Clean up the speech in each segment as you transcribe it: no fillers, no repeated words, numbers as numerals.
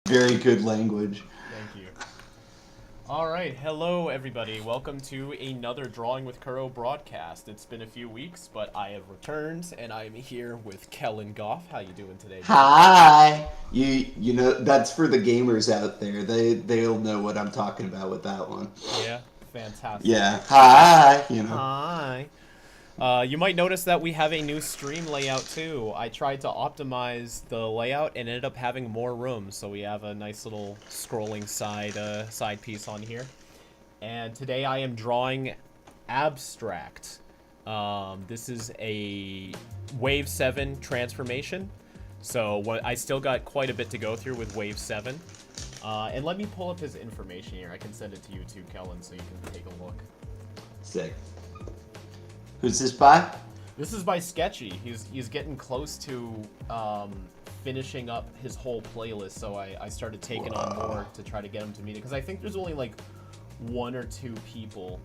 Very good language. Thank you. All right, hello everybody. Welcome to another Drawing with Kuro broadcast. It's been a few weeks, but I have returned, and I'm here with Kellen Goff. How you doing today, buddy? Hi. You know that's for the gamers out there. They'll know what I'm talking about with that one. Yeah, fantastic. Yeah. Hi. Hi. You might notice that we have a new stream layout too. I tried to optimize the layout and ended up having more room, so we have a nice little scrolling side piece on here. And today I am drawing Abstract. This is a Wave 7 transformation. So I still got quite a bit to go through with Wave 7. And let me pull up his information here. I can send it to you too, Kellen, so you can take a look. Sick. Who's this by? This is by Sketchy. He's getting close to finishing up his whole playlist, so I started taking on more to try to get him to meet it. Because I think there's only like one or two people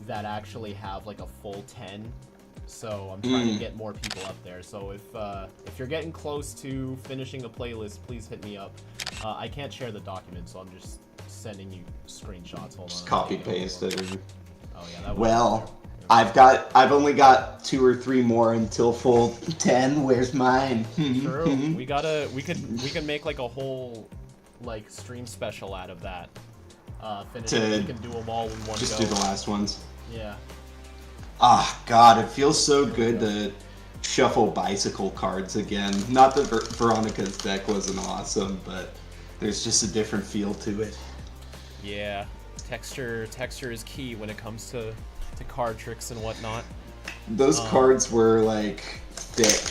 that actually have like a full 10. So I'm trying to get more people up there. So if you're getting close to finishing a playlist, please hit me up. I can't share the document, so I'm just sending you screenshots. Hold on. Just copy paste it. Oh yeah, that Well, I've only got 2 or 3 more until full 10. Where's mine? True. we can make like a whole like stream special out of that. We can do them all in one Just go. do the last ones. Yeah. Ah, God, it feels so good to shuffle bicycle cards again. Not that Veronica's deck wasn't awesome, but there's just a different feel to it. Yeah. Texture is key when it comes to card tricks and whatnot. Those cards were like thick.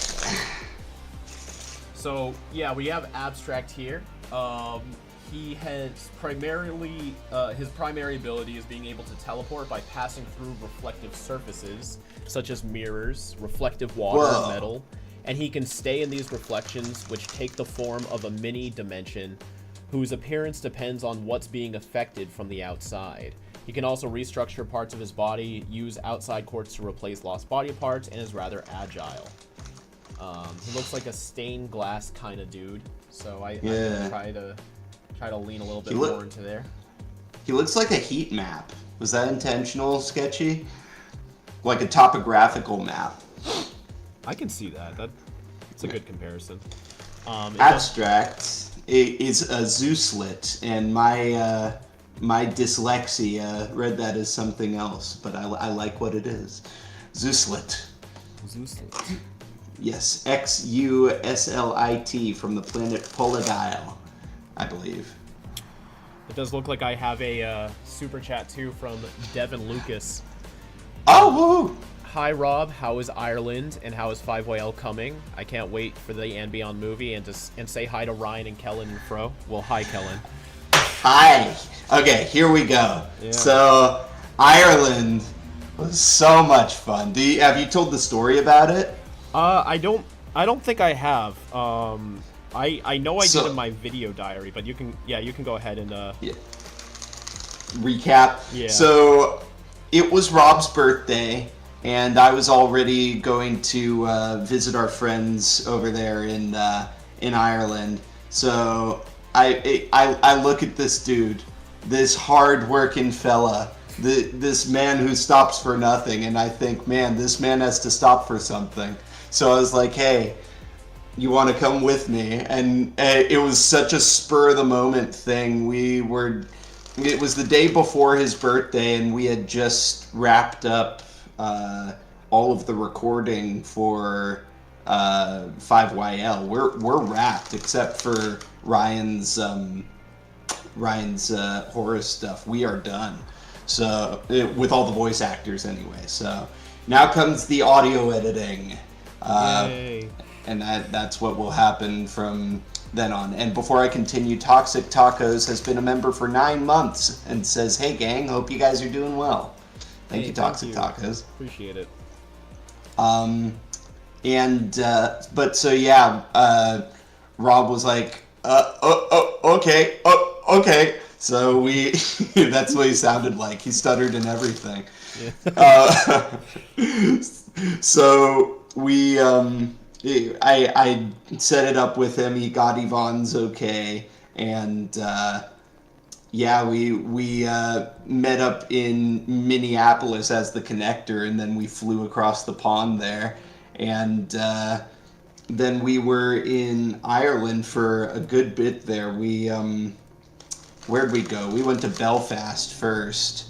So yeah, we have Abstract here. He has primarily his primary ability is being able to teleport by passing through reflective surfaces such as mirrors, reflective water, metal, and he can stay in these reflections, which take the form of a mini dimension whose appearance depends on what's being affected from the outside. He can also restructure parts of his body, use outside quartz to replace lost body parts, and is rather agile. He looks like a stained glass kind of dude, so I'm gonna try to lean a little bit more into there. He looks like a heat map. Was that intentional, Sketchy? Like a topographical map. I can see that. That's a good comparison. Abstract is a Zeuslet, and my dyslexia read that as something else, but I like what it is. Zeuslit. Zeuslit. Yes, Xuslit from the planet Polygile, I believe. It does look like I have a super chat too from Devin Lucas. Oh, woo! Hi Rob, how is Ireland and how is 5YL coming? I can't wait for the And Beyond movie and say hi to Ryan and Kellen and Fro. Well, hi Kellen. Hi. Okay, here we go. Yeah. So, Ireland was so much fun. Have you told the story about it? I don't think I have. I know I did in my video diary, but you can go ahead and recap. Yeah. So, it was Rob's birthday, and I was already going to visit our friends over there in Ireland. So, I look at this dude, this hard-working fella, this man who stops for nothing, and I think, man, this man has to stop for something. So I was like, hey, you want to come with me? And it was such a spur-of-the-moment thing. It was the day before his birthday, and we had just wrapped up all of the recording for 5YL. We're wrapped, except for Ryan's horror stuff. We are done. So with all the voice actors anyway. So now comes the audio editing, and that's what will happen from then on. And before I continue, Toxic Tacos has been a member for 9 months and says, "Hey gang, hope you guys are doing well." Thank you, Toxic Tacos. Appreciate it. But so yeah, Rob was like, okay. So we, that's what he sounded like. He stuttered and everything. Yeah. So we, I set it up with him. He got Yvonne's okay, and yeah, we met up in Minneapolis as the connector, and then we flew across the pond there, and then we were in Ireland for a good bit there. We where'd we go? We went to Belfast first.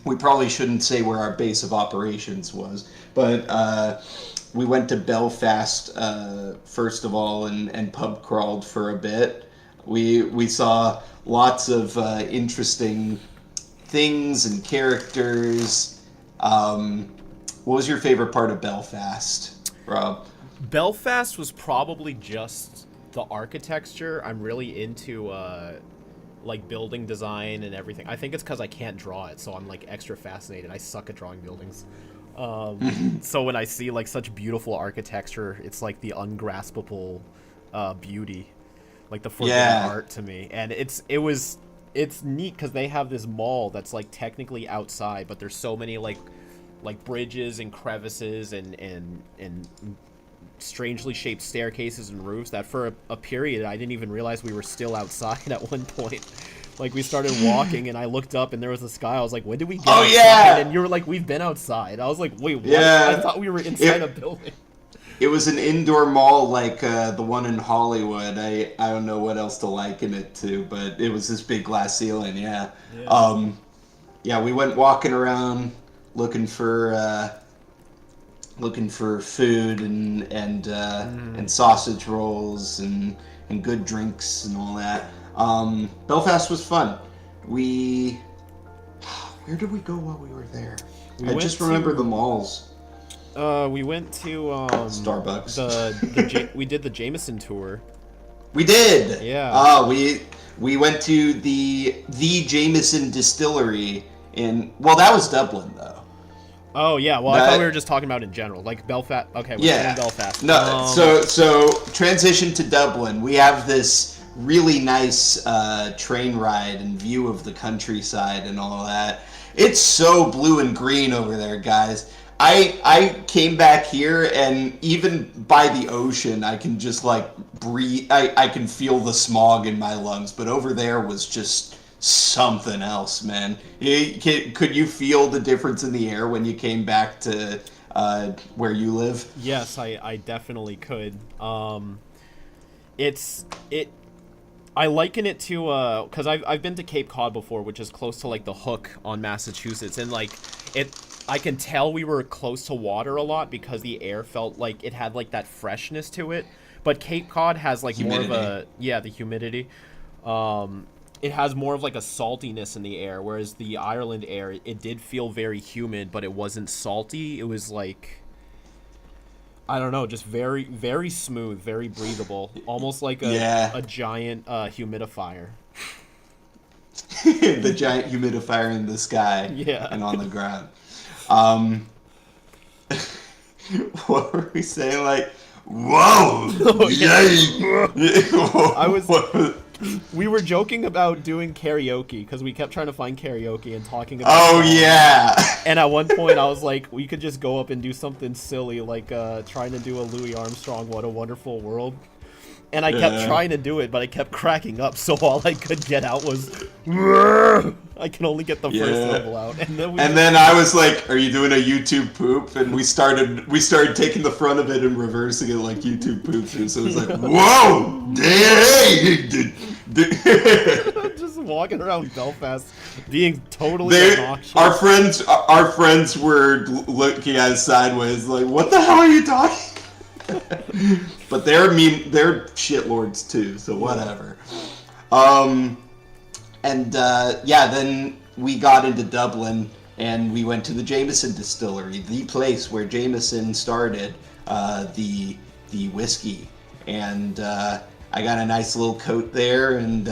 We probably shouldn't say where our base of operations was, but we went to Belfast first of all, and pub crawled for a bit. We saw lots of interesting things and characters. What was your favorite part of Belfast, Rob? Belfast was probably just the architecture. I'm really into like building design and everything. I think it's because I can't draw it, so I'm like extra fascinated. I suck at drawing buildings. So when I see like such beautiful architecture, it's like the ungraspable beauty, like the forbidden art to me. And it's neat because they have this mall that's like technically outside, but there's so many like bridges and crevices and strangely shaped staircases and roofs that for a period I didn't even realize we were still outside at one point. Like we started walking and I looked up and there was the sky. I was like, when did we get outside? Yeah. And you were like, we've been outside. I was like, wait, what? Yeah. I thought we were inside a building. It was an indoor mall like the one in Hollywood. I don't know what else to liken it to, but it was this big glass ceiling, yeah. Yeah, we went walking around looking for food and sausage rolls and good drinks and all that. Belfast was fun. Where did we go while we were there? I just remember the malls. We went to Starbucks. We did the Jameson tour. We did. Yeah. We went to the Jameson distillery that was Dublin though. Oh yeah, well I thought we were just talking about in general, like Belfast. Okay, we're in Belfast. No, so transition to Dublin. We have this really nice train ride and view of the countryside and all that. It's so blue and green over there, guys. I came back here and even by the ocean I can just like breathe. I can feel the smog in my lungs, but over there was just something else, man. Could you feel the difference in the air when you came back to where you live? Yes, I definitely could. I liken it to because I've been to Cape Cod before, which is close to like the Hook on Massachusetts, and like I can tell we were close to water a lot because the air felt like it had like that freshness to it. But Cape Cod has like humidity. More of the humidity. It has more of like a saltiness in the air, whereas the Ireland air, it did feel very humid, but it wasn't salty. It was like, I don't know, just very, very smooth, very breathable, almost like a giant humidifier. The giant humidifier in the sky and on the ground. What were we saying? Like, whoa! We were joking about doing karaoke because we kept trying to find karaoke and talking about and at one point I was like, we could just go up and do something silly like trying to do a Louis Armstrong What a Wonderful World, and I kept trying to do it, but I kept cracking up, so all I could get out was I can only get the first level out, and then I was like, are you doing a YouTube poop? And we started taking the front of it and reversing it like YouTube poops, and so it was like, whoa, just walking around Belfast being totally obnoxious. Our friends were looking at us sideways like, what the hell are you talking? But they're shitlords too, so whatever. Then we got into Dublin and we went to the Jameson distillery, the place where Jameson started the whiskey, and I got a nice little coat there. And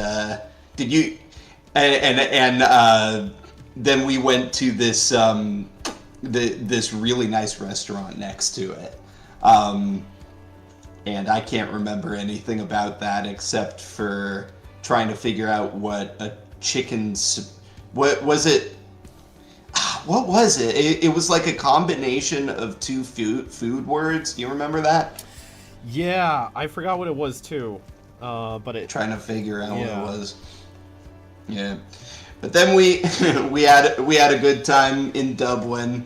then we went to this this really nice restaurant next to it. And I can't remember anything about that except for trying to figure out what a what was it? What was it? It was like a combination of two food words. Do you remember that? Yeah, I forgot what it was too. but trying to figure out yeah. what it was. Yeah, but then we we had a good time in Dublin.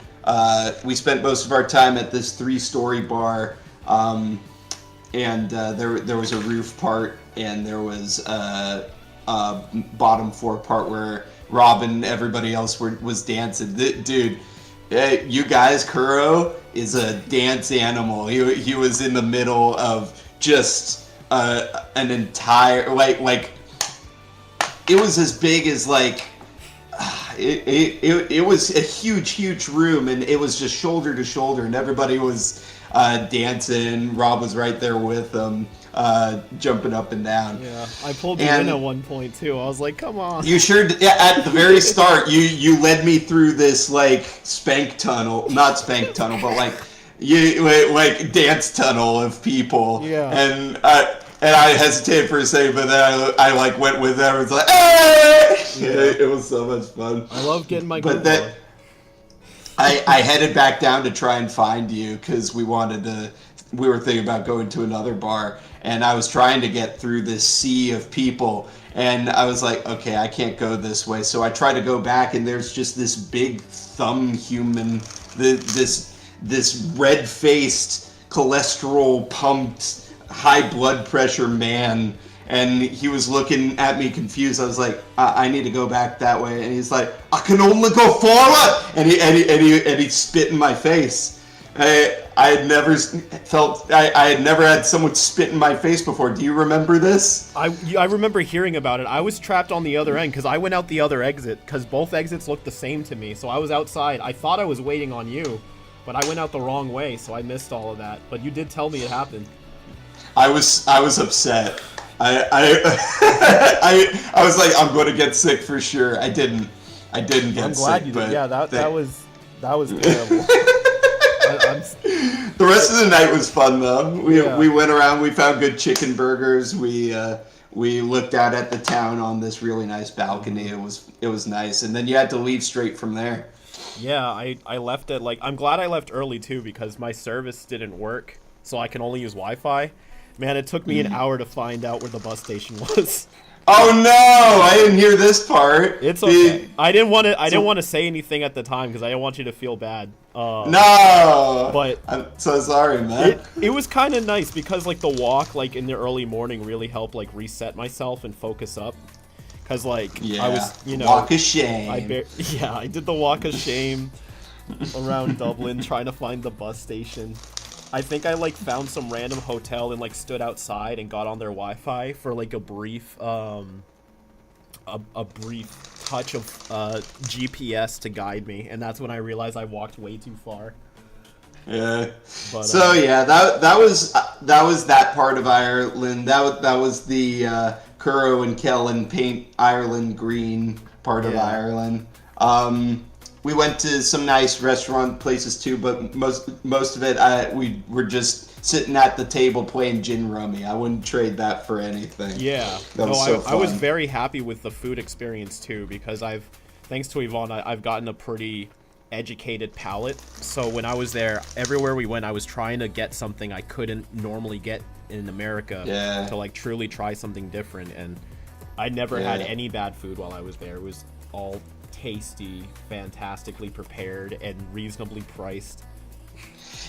We spent most of our time at this 3-story bar, and there was a roof part, and there was a bottom floor part where Rob and everybody else was dancing. Dude, you guys, Kuro is a dance animal. He was in the middle of just an entire like it was as big as like it was a huge room, and it was just shoulder to shoulder, and everybody was dancing. Rob was right there with them, jumping up and down. Yeah, I pulled you in at one point too. I was like, "Come on!" You sure? At the very start, you led me through this like not spank tunnel, but like dance tunnel of people. Yeah. And I hesitated for a second, but then I like went with them. It's like, hey! Yeah. It was so much fun. I love getting my. But then I headed back down to try and find you because we were thinking about going to another bar, and I was trying to get through this sea of people, and I was like, okay, I can't go this way. So I try to go back, and there's just this big thumb human, this red-faced, cholesterol-pumped, high blood pressure man, and he was looking at me confused. I was like, I need to go back that way, and he's like, I can only go forward, and he spit in my face. I had never had someone spit in my face before. Do you remember this? I remember hearing about it. I was trapped on the other end because I went out the other exit because both exits looked the same to me. So I was outside. I thought I was waiting on you, but I went out the wrong way, so I missed all of that. But you did tell me it happened. I was upset. I was like, I'm going to get sick for sure. I didn't get sick. I'm glad you did. Yeah, that was terrible. The rest of the night was fun though. We went around. We found good chicken burgers. We looked out at the town on this really nice balcony. It was nice. And then you had to leave straight from there. Yeah, I left it I'm glad I left early too because my service didn't work, so I can only use Wi-Fi. Man, it took me an hour to find out where the bus station was. Oh no! I didn't hear this part. It's okay. I didn't want to say anything at the time because I didn't want you to feel bad. No. But I'm so sorry, man. It was kind of nice because like the walk in the early morning really helped reset myself and focus up. Cause I was walk of shame. I did the walk of shame around Dublin trying to find the bus station. I think I found some random hotel and stood outside and got on their Wi-Fi for a brief touch of GPS to guide me, and that's when I realized I walked way too far. Yeah. But, so yeah, that was that part of Ireland. That was the Kuro and Kellen paint Ireland green part of Ireland. We went to some nice restaurant places too, but most of it we were just sitting at the table playing gin rummy. I wouldn't trade that for anything. Yeah. That was so fun. I was very happy with the food experience too because thanks to Yvonne, I've gotten a pretty educated palate. So when I was there, everywhere we went, I was trying to get something I couldn't normally get in America to truly try something different. And I never had any bad food while I was there. It was all tasty, fantastically prepared, and reasonably priced.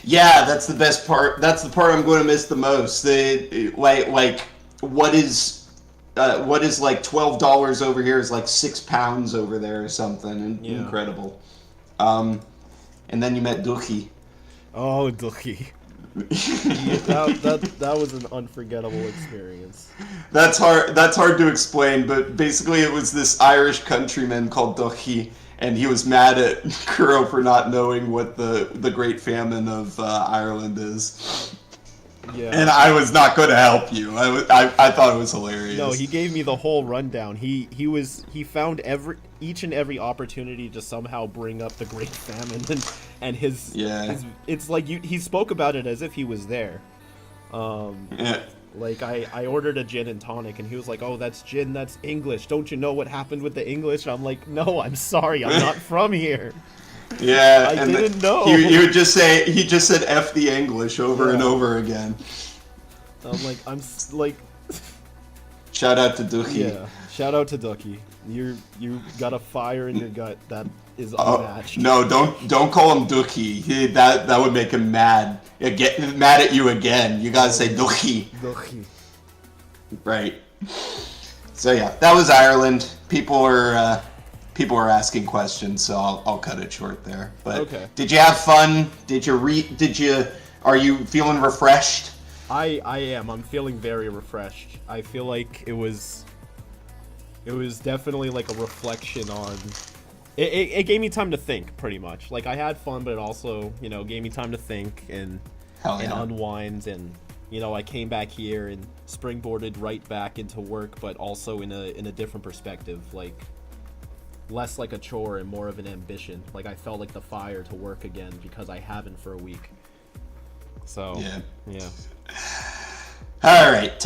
Yeah, that's the best part. That's the part I'm going to miss the most. What is $12 over here is £6 over there or something. Incredible. And then you met Duchi. Oh, Duchi. That was an unforgettable experience. That's hard to explain, but basically it was this Irish countryman called Duchi, and he was mad at Kuro for not knowing what the Great Famine of Ireland is. Yeah. And I was not going to help you. I thought it was hilarious. No, he gave me the whole rundown. He found each and every opportunity to somehow bring up the Great Famine and his it's he spoke about it as if he was there. I ordered a gin and tonic, and he was like, "Oh, that's gin, that's English. Don't you know what happened with the English?" I'm like, "No, I'm sorry, I'm not from here." Yeah, I didn't know. He just said F the English over and over again. I'm Shout out to Dookie. Yeah, shout out to Ducky. You got a fire in your gut that is unmatched. No, don't call him Dookie. That would make him mad. Get mad at you again. You gotta say Dookie. Ducky. Right. So yeah, that was Ireland. People are asking questions, so I'll cut it short there. But Okay. Did you have fun? Are you feeling refreshed? I am. I'm feeling very refreshed. I feel like it was definitely like a reflection on. It gave me time to think, pretty much. Like I had fun, but it also, gave me time to think and unwind. And I came back here and springboarded right back into work, but also in a different perspective, like less like a chore and more of an ambition. Like I felt like the fire to work again because I haven't for a week. So yeah. All right,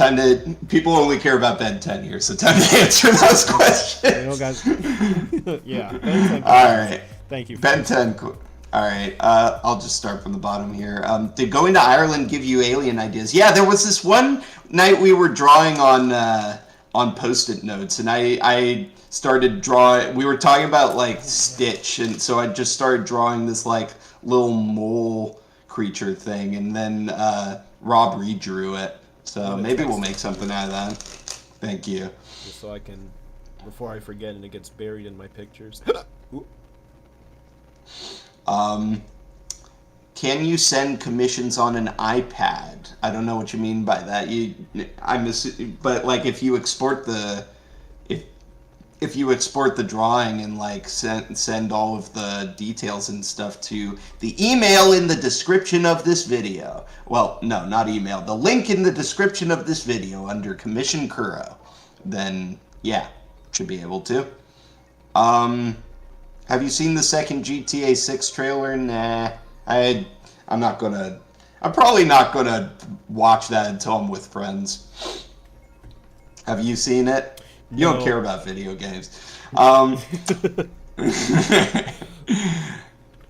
people only care about Ben 10 here, so time to answer those questions. Guys. Yeah. Ben 10. All right. Thank you. Ben 10. All right. I'll just start from the bottom here. Did going to Ireland give you alien ideas? Yeah, there was this one night we were drawing on Post-it notes, and I started drawing. We were talking about like Stitch, and so I just started drawing this like little mole creature thing, and then Rob redrew it. So maybe we'll make something out of that. Thank you. Just so I can, before I forget and it gets buried in my pictures. Can you send commissions on an iPad? I don't know what you mean by that. But like if you export the drawing and like send all of the details and stuff to the email in the description of this video. Well, no, not email. The link in the description of this video under Commission Kuro. Then yeah, should be able to. Have you seen the second GTA 6 trailer? Nah. I'm probably not gonna watch that until I'm with friends. Have you seen it? You don't care about video games.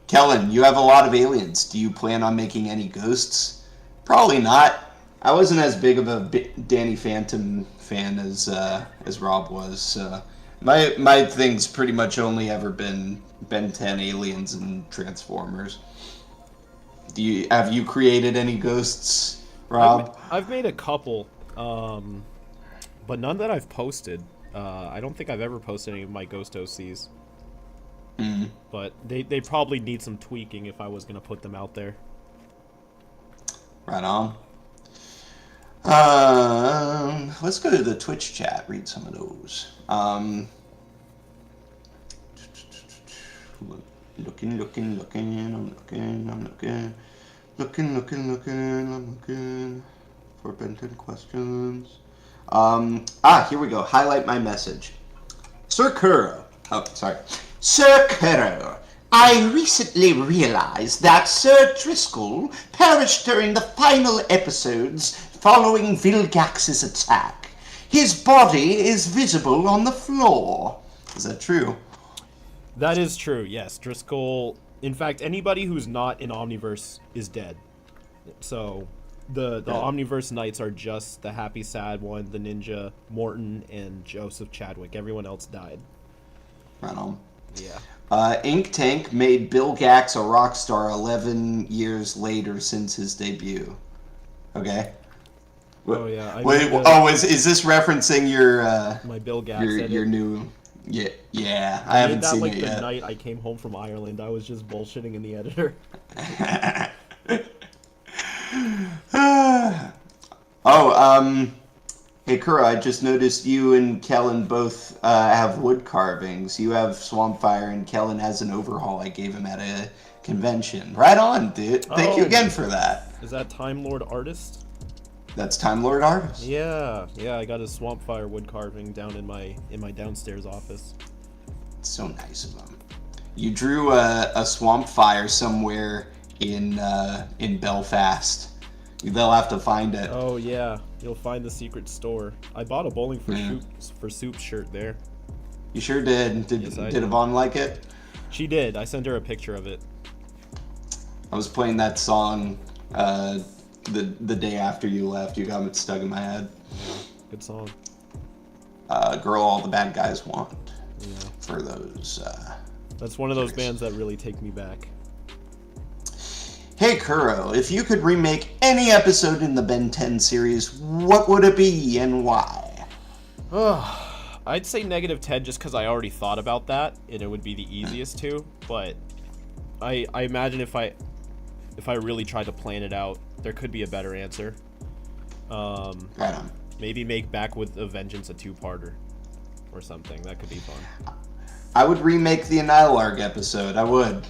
Kellen, you have a lot of aliens. Do you plan on making any ghosts? Probably not. I wasn't as big of a Danny Phantom fan as Rob was. My thing's pretty much only ever been Ben 10, Aliens, and Transformers. Have you created any ghosts, Rob? I've made a couple, but none that I've posted. I don't think I've ever posted any of my ghost OCs. But they probably need some tweaking if I was going to put them out there. Right on. Let's go to the Twitch chat, read some of those. I'm looking for Benton questions. Here we go. Highlight my message. Sir Kuro. Sir Kuro, I recently realized that Sir Driscoll perished during the final episodes following Vilgax's attack. His body is visible on the floor. Is that true? That is true, yes. Driscoll... In fact, anybody who's not in Omniverse is dead. So, the Omniverse Knights are just the Happy Sad One, the Ninja, Morton, and Joseph Chadwick. Everyone else died. Right on. Yeah. Ink Tank made Bill Gax a rock star 11 years later since his debut. Okay. Oh yeah. Is this referencing your my Bill Gax your new? Yeah. I haven't seen it yet. The night I came home from Ireland, I was just bullshitting in the editor. Hey Kuro, I just noticed you and Kellen both have wood carvings. You have Swampfire and Kellen has an overhaul I gave him at a convention. Right on, dude. Thank you again for that. Is that Time Lord Artist? That's Time Lord Artist. Yeah, I got a Swampfire wood carving down in my downstairs office. It's so nice of him. You drew a Swampfire somewhere in Belfast. They'll have to find it. Oh yeah, you'll find the secret store. I bought a Bowling for Soup shirt there. You sure did. Did Yvonne like it? She did. I sent her a picture of it. I was playing that song the day after you left. You got it stuck in my head. Good song. Girl All the Bad Guys Want. Yeah. For those. That's one of those bands that really take me back. Hey Kuro, if you could remake any episode in the Ben 10 series, what would it be and why? I'd say -10 just because I already thought about that, and it would be the easiest to. But I imagine if I really tried to plan it out, there could be a better answer. Right on. Maybe make Back with a Vengeance a 2-parter or something. That could be fun. I would remake the Anilarg episode. I would.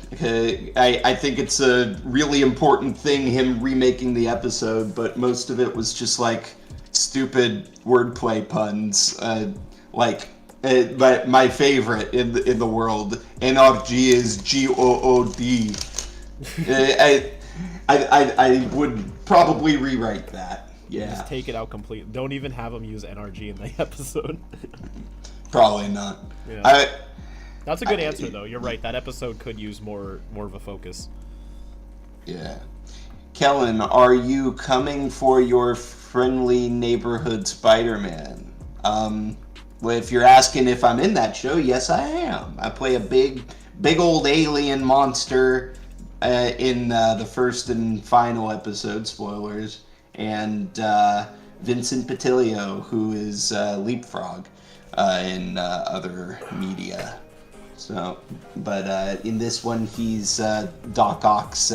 I think it's a really important thing, him remaking the episode, but most of it was just like stupid wordplay puns. But my favorite in the world, NRG is GOOD. I would probably rewrite that. Yeah. Just take it out completely. Don't even have him use NRG in the episode. Probably not. Yeah. That's a good answer, though. You're right. That episode could use more of a focus. Yeah. Kellen, are you coming for your friendly neighborhood Spider-Man? Well, if you're asking if I'm in that show, yes, I am. I play a big old alien monster in the first and final episode, spoilers, and Vincent Patilio, who is Leapfrog in other media. So, but in this one, he's Doc Ock's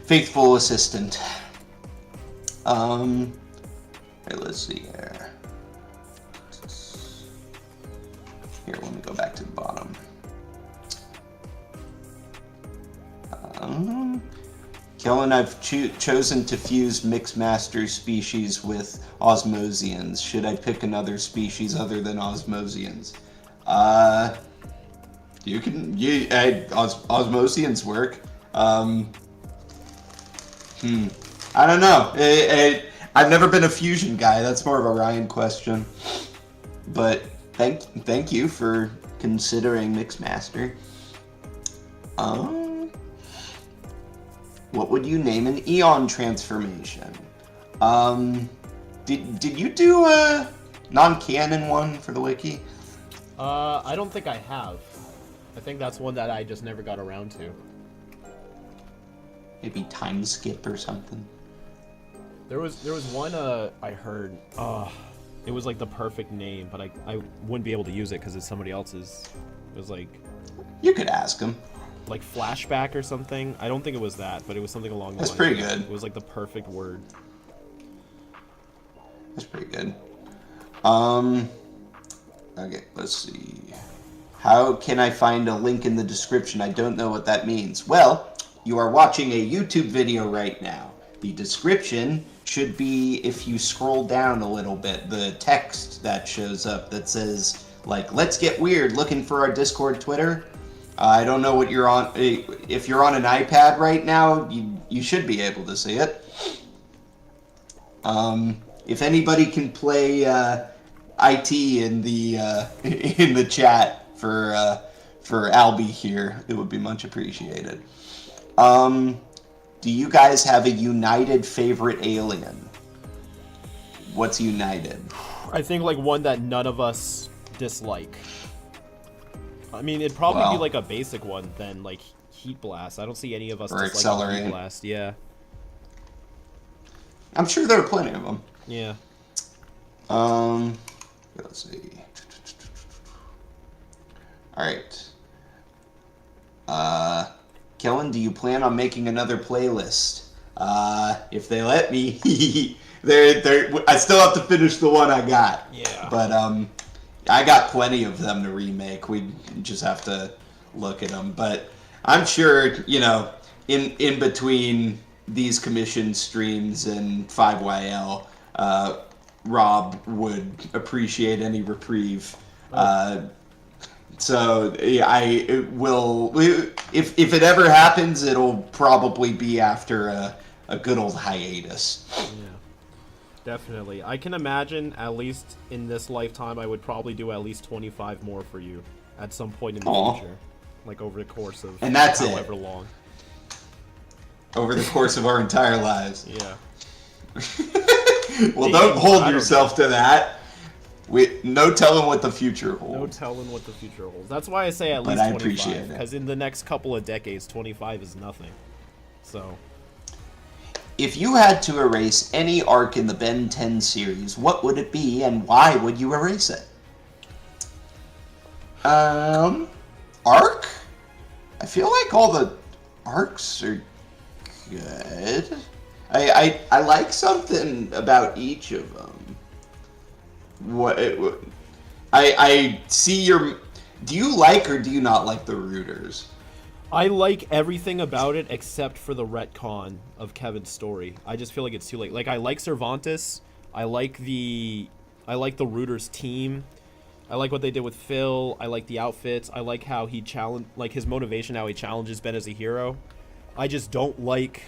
faithful assistant. Hey, let's see here. Here, let me go back to the bottom. Kellen, I've chosen to fuse Mixmaster species with Osmosians. Should I pick another species other than Osmosians? Osmosians work. I don't know. I've never been a fusion guy. That's more of a Ryan question. But thank you for considering Mixmaster. What would you name an Eon transformation? Did you do a non-canon one for the wiki? I don't think I have. I think that's one that I just never got around to. Maybe time skip or something. There was one I heard. It was like the perfect name, but I wouldn't be able to use it because it's somebody else's. It was like. You could ask him. Like flashback or something. I don't think it was that, but it was something along those lines. That's pretty good. It was like the perfect word. That's pretty good. Okay, let's see. How can I find a link in the description? I don't know what that means. Well, you are watching a YouTube video right now. The description should be, if you scroll down a little bit, the text that shows up that says, like, let's get weird, looking for our Discord, Twitter. I don't know what you're on. If you're on an iPad right now, you should be able to see it. If anybody can play IT in the chat for Albie here, it would be much appreciated. Do you guys have a united favorite alien? What's united? I think like one that none of us dislike. I mean, it'd probably be like a basic one then, like Heat Blast. I don't see any of us dislike Heat Blast. Yeah. I'm sure there are plenty of them. Yeah. Let's see. All right. Kellen, do you plan on making another playlist? If they let me. I still have to finish the one I got. Yeah. But I got plenty of them to remake. We just have to look at them. But I'm sure, in between these commission streams and 5YL, Rob would appreciate any reprieve. So yeah, I will. If it ever happens, it'll probably be after a good old hiatus. Yeah, definitely. I can imagine at least in this lifetime, I would probably do at least 25 more for you at some point in the future, like over the course of and that's however long. Over the course of our entire lives. Yeah. Well, don't hold yourself to that. No telling what the future holds. No telling what the future holds. That's why I say at least 25. Because in the next couple of decades, 25 is nothing. So, if you had to erase any arc in the Ben 10 series, what would it be, and why would you erase it? Arc? I feel like all the arcs are good. I like something about each of them. I see your... Do you like or do you not like the Rooters? I like everything about it except for the retcon of Kevin's story. I just feel like it's too late. Like, I like Cervantes. I like the Rooters team. I like what they did with Phil. I like the outfits. I like how he his motivation, how he challenges Ben as a hero. I just don't like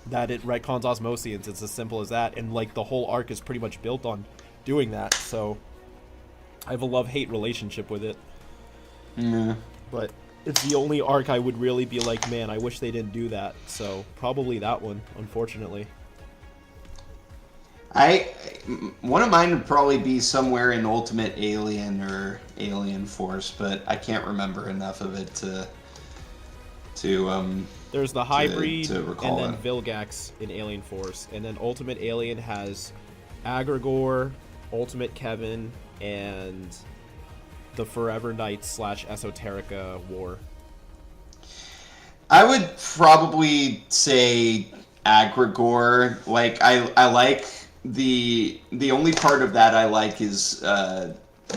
that it retcons Osmosians. It's as simple as that. And, like, the whole arc is pretty much built on doing that. So, I have a love-hate relationship with it. Yeah. But it's the only arc I would really be like, man, I wish they didn't do that. So, probably that one, unfortunately. One of mine would probably be somewhere in Ultimate Alien or Alien Force, but I can't remember enough of it to there's the Hybrid to recall and then Vilgax in Alien Force, and then Ultimate Alien has Agrigor, Ultimate Kevin, and the Forever Knights / Esoterica War. I would probably say Agrigor. Like, I like the only part of that I like is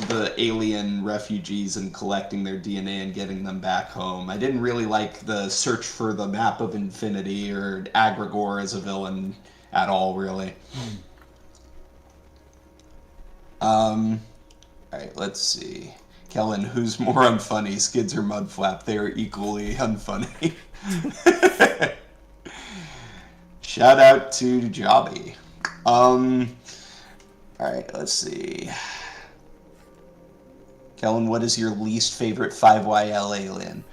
the alien refugees and collecting their DNA and getting them back home. I didn't really like the search for the map of infinity or Agrigor as a villain at all, really. Alright, let's see. Kellen, who's more unfunny, Skids or Mudflap? They are equally unfunny. Shout out to Jobby. Alright, let's see. Kellen, what is your least favorite 5YL alien?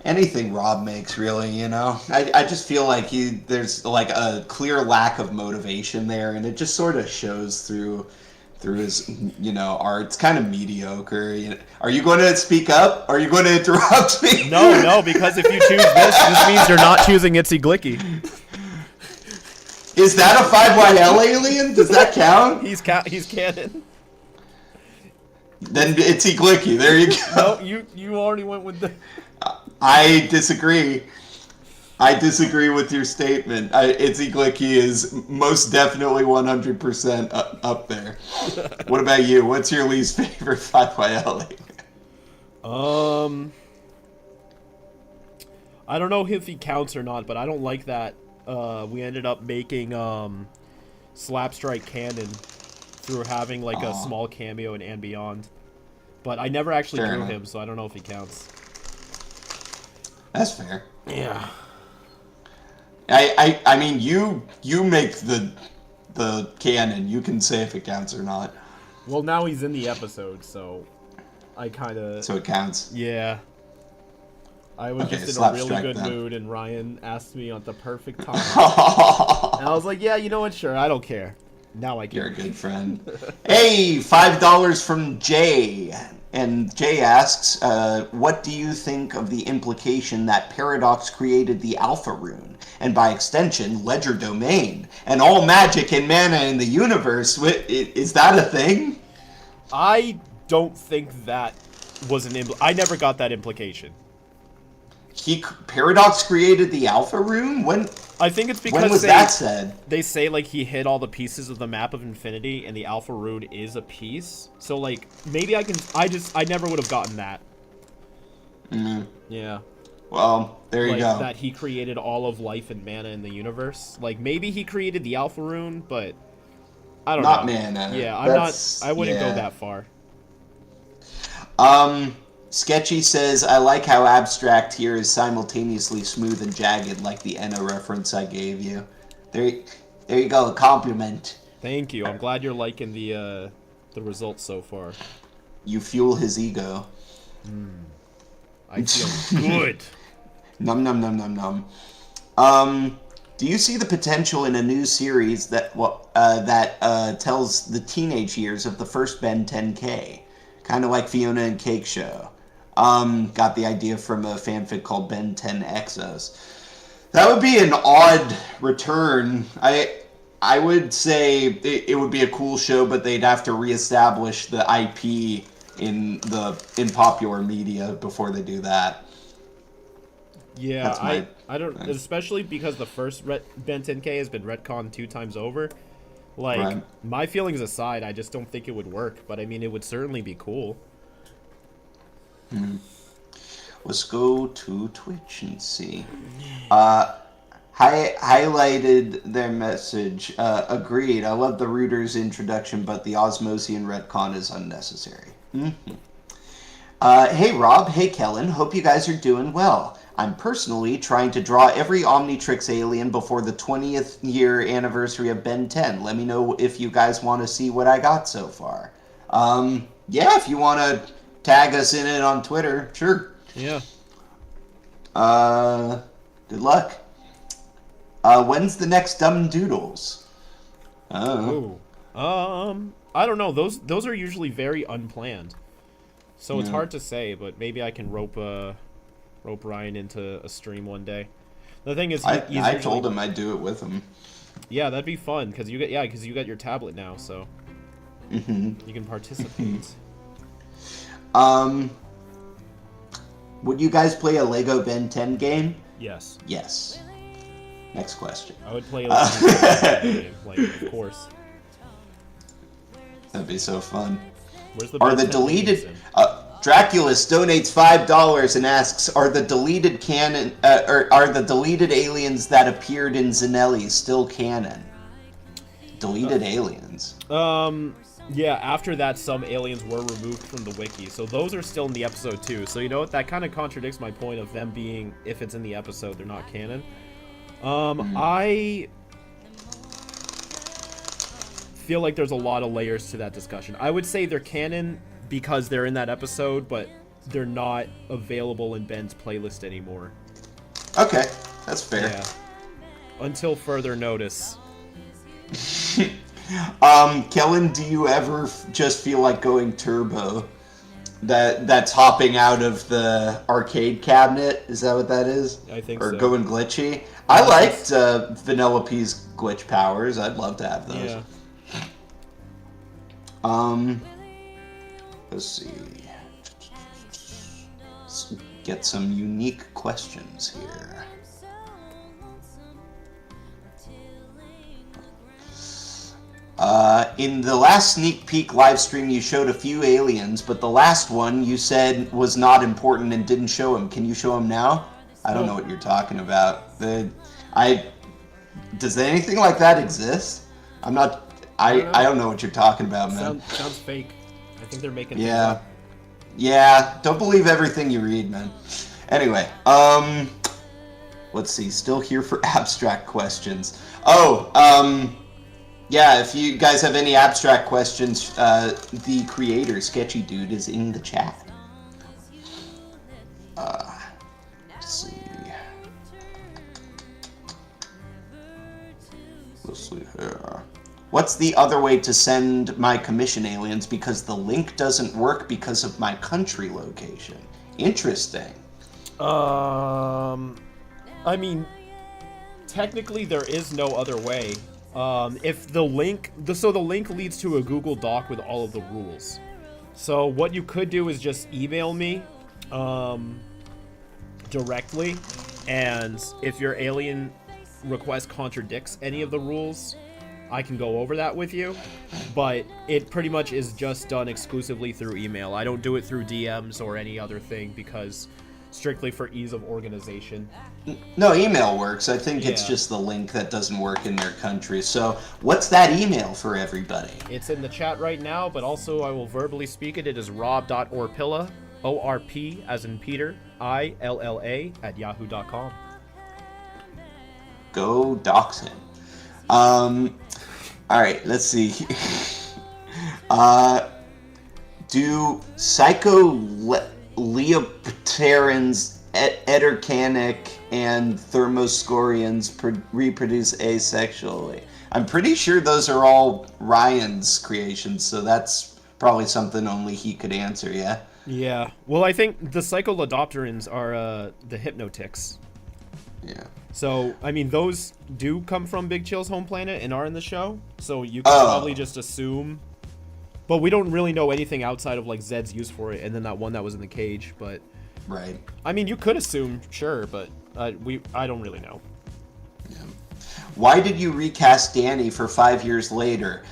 Anything Rob makes, really, you know? I just feel like there's like a clear lack of motivation there, and it just sort of shows through his, art. It's kind of mediocre. Are you going to speak up? Are you going to interrupt me? No, because if you choose this means you're not choosing Itzy Glicky. Is that a 5YL alien? Does that count? He's canon. Then Itzy Glicky. There you go. No, you already went with the... I disagree. I disagree with your statement. Itzy Glicky is most definitely 100% up there. What about you? What's your least favorite 5YL alien? I don't know if he counts or not, but I don't like that we ended up making Slapstrike canon through having like a small cameo in And Beyond. But I never actually drew him, so I don't know if he counts. That's fair. Yeah. I mean, you make the canon. You can say if it counts or not. Well, now he's in the episode, so I kind of... So it counts? Yeah. I was just in a really good mood, and Ryan asked me at the perfect time. And I was like, yeah, you know what? Sure, I don't care. Now I care. You're a good friend. Hey, $5 from Jay. And Jay asks, what do you think of the implication that Paradox created the Alpha Rune, and by extension, Ledger Domain, and all magic and mana in the universe? Is that a thing? I don't think that was an I never got that implication. Paradox created the Alpha Rune? When? I think it's because when was that said? They say like he hid all the pieces of the map of infinity, and the Alpha Rune is a piece. So like maybe I never would have gotten that. Mm-hmm. Yeah. Well, there you go. That he created all of life and mana in the universe. Like maybe he created the Alpha Rune, but I don't know. Not mana. Yeah, I wouldn't go that far. Sketchy says, I like how abstract here is simultaneously smooth and jagged, like the Enna reference I gave you. There you go, a compliment. Thank you. I'm glad you're liking the results so far. You fuel his ego. I feel good. Num num num num num. Do you see the potential in a new series that tells the teenage years of the first Ben 10K? Kind of like Fiona and Cake Show. Got the idea from a fanfic called Ben 10 Exos. That would be an odd return. I would say it would be a cool show, but they'd have to reestablish the IP in popular media before they do that. Yeah, I don't, especially because the first Ben 10K has been retconned 2 times over. Like, right. My feelings aside, I just don't think it would work, but I mean, it would certainly be cool. Let's go to Twitch and see. Highlighted their message. Agreed. I love the Rooters introduction, but the Osmosian retcon is unnecessary. Hey Rob, hey Kellen. Hope you guys are doing well. I'm personally trying to draw every Omnitrix alien before the 20th year anniversary of Ben 10. Let me know if you guys want to see what I got so far. Yeah, if you want to tag us in it on Twitter, sure. Yeah. Good luck. When's the next Dumb Doodles? I don't know. Those are usually very unplanned. So it's hard to say, but maybe I can rope Ryan into a stream one day. The thing is, I told him I'd do it with him. Yeah, that'd be fun because you got your tablet now, so you can participate. Would you guys play a Lego Ben 10 game? Yes. Yes. Next question. I would play a Lego Ben 10 game, like, of course. That'd be so fun. Where's the Are the deleted? Draculus donates $5 and asks, "Are the deleted canon? Are the deleted aliens that appeared in Zanelli still canon?" Deleted aliens. Yeah. After that, some aliens were removed from the wiki, so those are still in the episode too. So you know what? That kind of contradicts my point of them being, if it's in the episode, they're not canon. I feel like there's a lot of layers to that discussion. I would say they're canon because they're in that episode, but they're not available in Ben's playlist anymore. Okay, that's fair. Yeah. Until further notice. Kellen, do you ever just feel like going turbo? That's hopping out of the arcade cabinet? Is that what that is? I think so. Or so. going glitchy? I liked Vanellope's glitch powers. I'd love to have those. Yeah. Let's see. Let's get some unique questions here. In the last sneak peek live stream, you showed a few aliens, but the last one you said was not important and didn't show them. Can you show them now? I don't know what you're talking about. Does anything like that exist? I'm not. I don't know what you're talking about, man. Sounds fake. I think they're making. Yeah. Yeah. Don't believe everything you read, man. Anyway, let's see. Still here for abstract questions. Yeah, if you guys have any abstract questions, the creator, Sketchy Dude, is in the chat. Let's see. Let's see here. What's the other way to send my commission aliens because the link doesn't work because of my country location? Interesting. I mean, technically there is no other way. If the link leads to a Google Doc with all of the rules. So what you could do is just email me directly, and if your alien request contradicts any of the rules, I can go over that with you, but it pretty much is just done exclusively through email. I don't do it through DMs or any other thing because strictly for ease of organization. No, email works. I think it's just the link that doesn't work in their country. So what's that email for everybody? It's in the chat right now, but also I will verbally speak it. It is rob.orpilla, O-R-P as in Peter, I-L-L-A @yahoo.com. Go dox him. Alright, let's see. Do Psycho Leopterans, Edercanic, and thermoscorians reproduce asexually. I'm pretty sure those are all Ryan's creations, so that's probably something only he could answer, yeah? Yeah. Well, I think the Cyclodopterans are the Hypnotics. Yeah. So, I mean, those do come from Big Chill's home planet and are in the show, so you can probably just assume. But we don't really know anything outside of, like, Zed's use for it, and then that one that was in the cage, but... Right. I mean, you could assume, sure, but I don't really know. Yeah. Why did you recast Danny for 5 years later?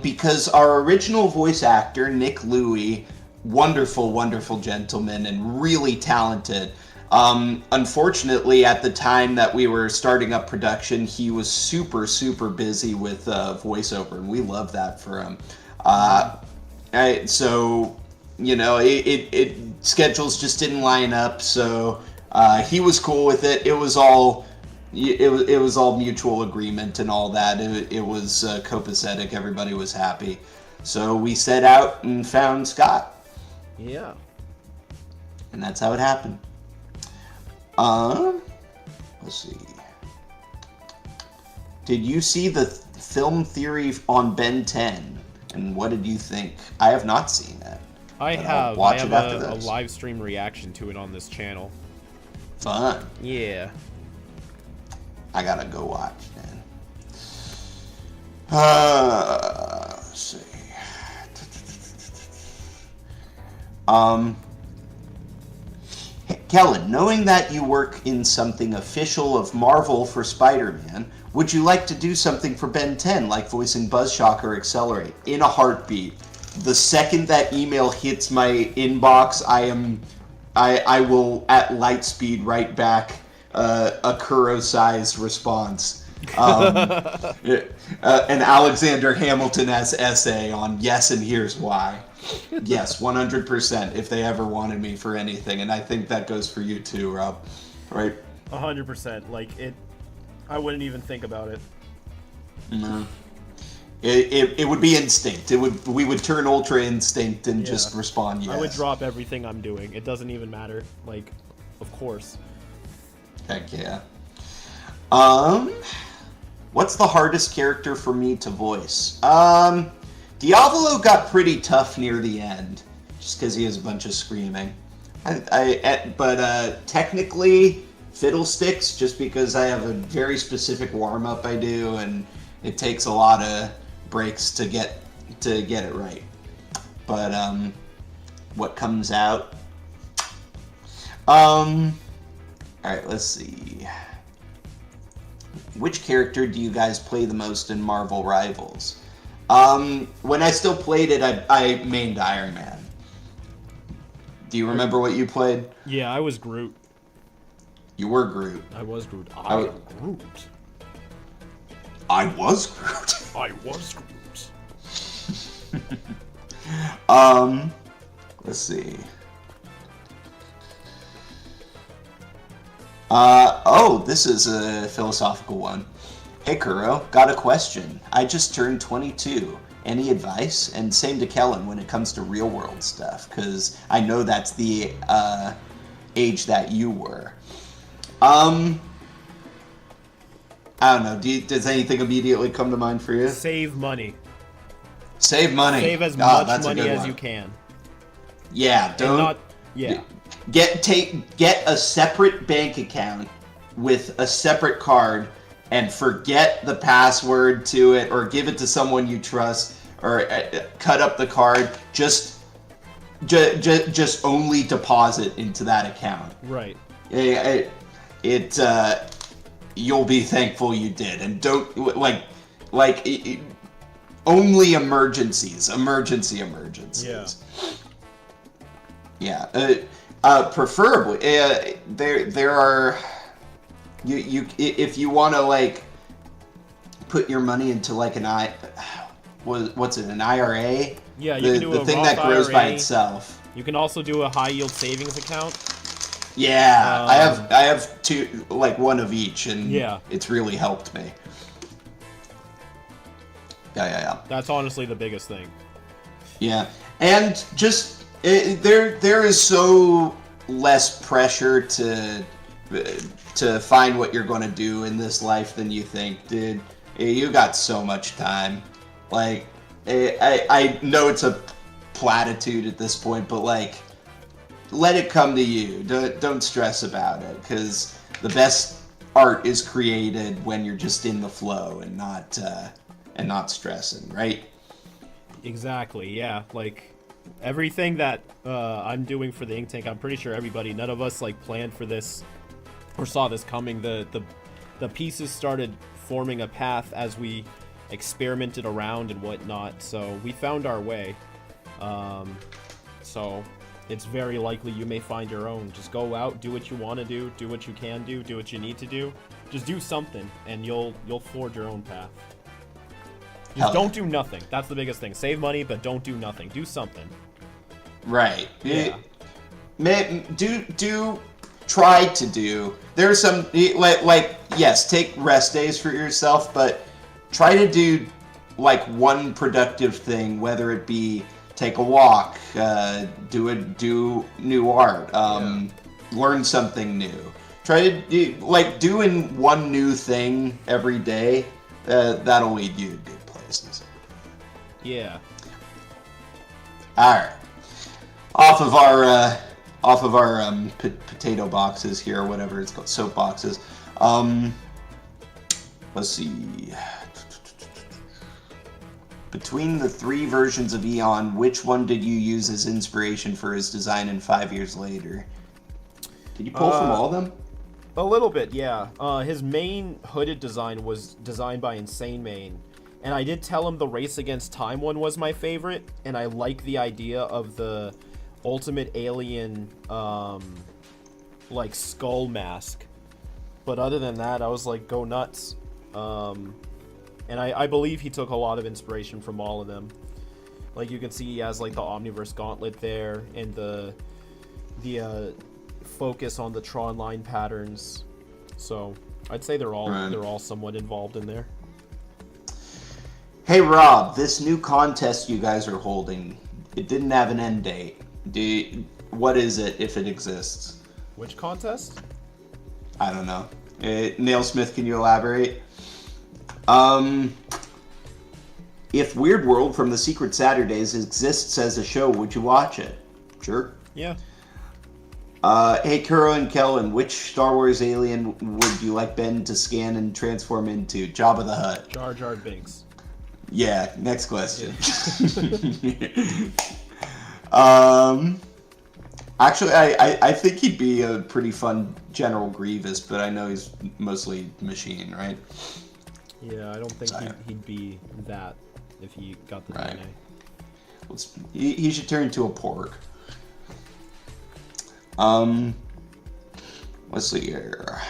Because our original voice actor, Nick Louie, wonderful, wonderful gentleman and really talented. Unfortunately, at the time that we were starting up production, he was super, super busy with voiceover, and we love that for him. So, you know, it schedules just didn't line up, so he was cool with it. It was all mutual agreement and all that. It was copacetic. Everybody was happy. So we set out and found Scott. Yeah. And that's how it happened. Let's see. Did you see the film theory on Ben 10? And what did you think? I have not seen it. I have a live stream reaction to it on this channel. Fun. Yeah. I gotta go watch, man. Let's see. Kellen, knowing that you work in something official of Marvel for Spider-Man, would you like to do something for Ben 10, like voicing Buzzshock or Accelerate? In a heartbeat. The second that email hits my inbox, I will at light speed write back a Kuro-sized response. An Alexander Hamilton-esque essay on yes, and here's why. Yes, 100% if they ever wanted me for anything, and I think that goes for you too, Rob. Right? 100%. Like, I wouldn't even think about it. No. It would be instinct. We would turn Ultra Instinct and just respond yes. I would drop everything I'm doing. It doesn't even matter. Like, of course. Heck yeah. What's the hardest character for me to voice? Diavolo got pretty tough near the end, just because he has a bunch of screaming. But technically, Fiddlesticks, just because I have a very specific warm-up I do, and it takes a lot of breaks to get it right. But what comes out? All right, let's see. Which character do you guys play the most in Marvel Rivals? When I still played it, I mained Iron Man. Do you remember what you played? Yeah, I was Groot. You were Groot. I was Groot. I was Groot. I was Groot. I was Groot. Let's see. This is a philosophical one. Hey Kuro, got a question. I just turned 22. Any advice? And same to Kellen when it comes to real world stuff, because I know that's the age that you were. I don't know. Does anything immediately come to mind for you? Save money. Save money. Save as much money as you can. Yeah, don't. Get a separate bank account with a separate card and forget the password to it, or give it to someone you trust, or cut up the card. Just only deposit into that account. Right. You'll be thankful you did, and don't only emergencies. Yeah. Preferably, there are. You if you want to put your money into an an IRA? Yeah, you can do the thing that grows by itself. You can also do a high yield savings account. Yeah, I have two, one of each, and it's really helped me. Yeah. That's honestly the biggest thing. Yeah, and just there is so less pressure to to find what you're going to do in this life than you think, dude. You got so much time. Like, I know it's a platitude at this point, but like, let it come to you. Don't stress about it, because the best art is created when you're just in the flow and not stressing, right? Exactly. Yeah. Like everything that I'm doing for the ink tank, I'm pretty sure none of us like planned for this or saw this coming. The pieces started forming a path as we experimented around and whatnot. So we found our way. So it's very likely you may find your own. Just go out, do what you want to do what you can do what you need to do. Just do something, and you'll forge your own path. Just don't do nothing. That's the biggest thing. Save money, but don't do nothing. Do something. Right. Yeah. Try to do. There's some like yes, take rest days for yourself, but try to do like one productive thing, whether it be take a walk, do new art, learn something new. Try to do doing one new thing every day. That'll lead you to good places. Yeah. All right. Off of our potato boxes here, or whatever it's called, soap boxes. Let's see. Between the 3 versions of Eon, which one did you use as inspiration for his design in 5 years later? Did you pull from all of them? A little bit, yeah. His main hooded design was designed by Insane Main. And I did tell him the Race Against Time one was my favorite, and I like the idea of the ultimate alien, like, skull mask. But other than that, I was like, go nuts. And I believe he took a lot of inspiration from all of them. Like, you can see he has, like, the Omniverse Gauntlet there, and the focus on the Tron line patterns. So, I'd say they're all somewhat involved in there. Hey Rob, this new contest you guys are holding, it didn't have an end date. What is it, if it exists? Which contest? I don't know. Nailsmith, can you elaborate? If Weird World from the Secret Saturdays exists as a show, would you watch it? Sure. Yeah. Hey, Kuro and Kellen, which Star Wars alien would you like Ben to scan and transform into? Jabba the Hutt. Jar Jar Binks. Yeah, next question. Actually, I think he'd be a pretty fun General Grievous, but I know he's mostly machine, right? Yeah, I don't think he'd be that if he got the right. DNA. He should turn into a pork. Let's see here.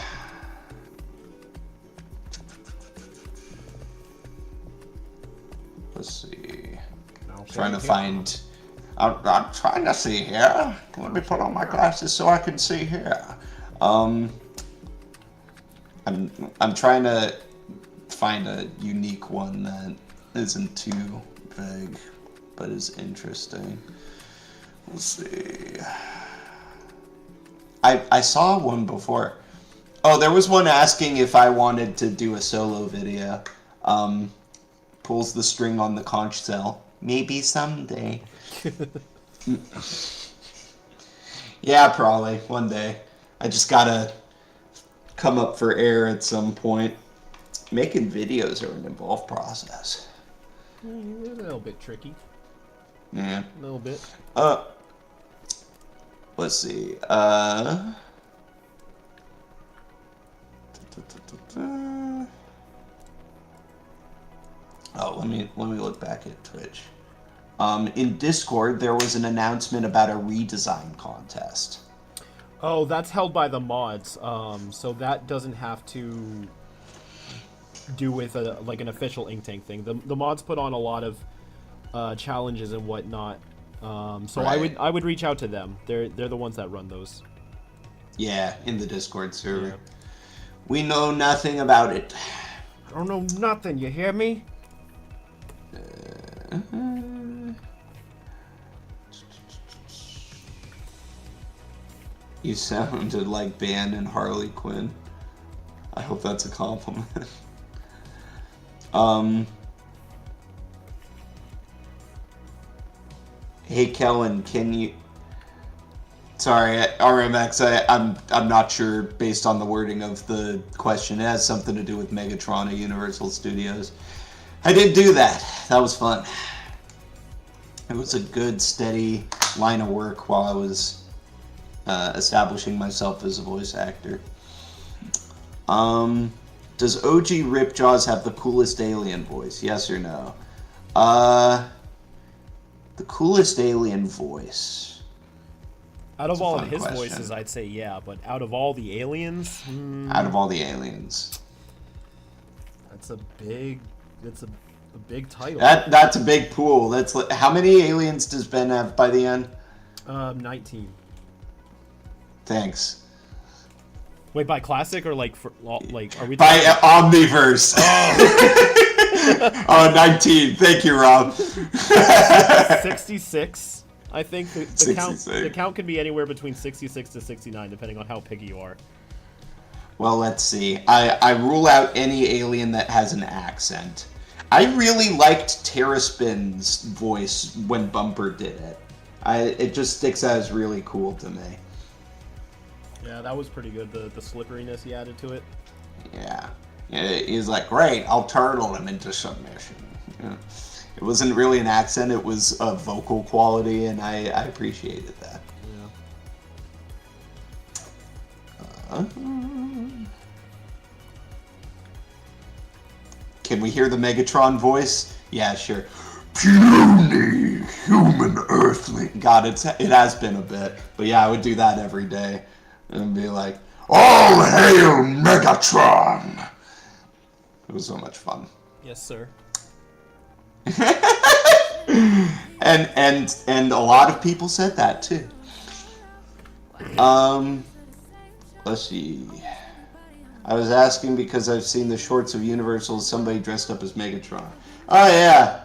Let's see. I'm trying to see here. Let me put on my glasses so I can see here. I'm trying to find a unique one that isn't too vague, but is interesting. Let's see. I saw one before. Oh, there was one asking if I wanted to do a solo video. Pulls the string on the conch shell. Maybe someday. Yeah, probably. One day. I just gotta come up for air at some point. Making videos are an involved process. A little bit tricky. Yeah. A little bit. Let's see. Oh, let me look back at Twitch. In Discord, there was an announcement about a redesign contest. Oh, that's held by the mods. So that doesn't have to do with an official ink tank thing. The mods put on a lot of challenges and whatnot. So right. I would reach out to them. They're the ones that run those. Yeah, in the Discord server. Yeah. We know nothing about it. I don't know nothing. You hear me? You sounded like Ban and Harley Quinn. I hope that's a compliment. Hey Kellen, can you? Sorry, RMX. I'm not sure based on the wording of the question. It has something to do with Megatron at Universal Studios. I did do that. That was fun. It was a good, steady line of work while I was establishing myself as a voice actor. Does OG Ripjaws have the coolest alien voice? Yes or no? The coolest alien voice. Out of all of his voices, I'd say yeah, but out of all the aliens? Out of all the aliens. That's a big title. That's a big pool. That's how many aliens does Ben have by the end? 19. Thanks. Wait, by classic or like are we by Omniverse? Oh, 19. Thank you, Rob. 66. I think the count can be anywhere between 66 to 69, depending on how picky you are. Well, let's see. I rule out any alien that has an accent. I really liked Terraspin's voice when Bumper did it. It just sticks out as really cool to me. Yeah, that was pretty good. The slipperiness he added to it. Yeah. He's like, great, I'll turtle him into submission. Yeah. It wasn't really an accent, it was a vocal quality, and I appreciated that. Yeah. Can we hear the Megatron voice? Yeah, sure. Puny human earthling. God, it has been a bit. But yeah, I would do that every day. And be like, all hail Megatron! It was so much fun. Yes, sir. and a lot of people said that too. Let's see. I was asking because I've seen the shorts of Universal, somebody dressed up as Megatron. Oh yeah.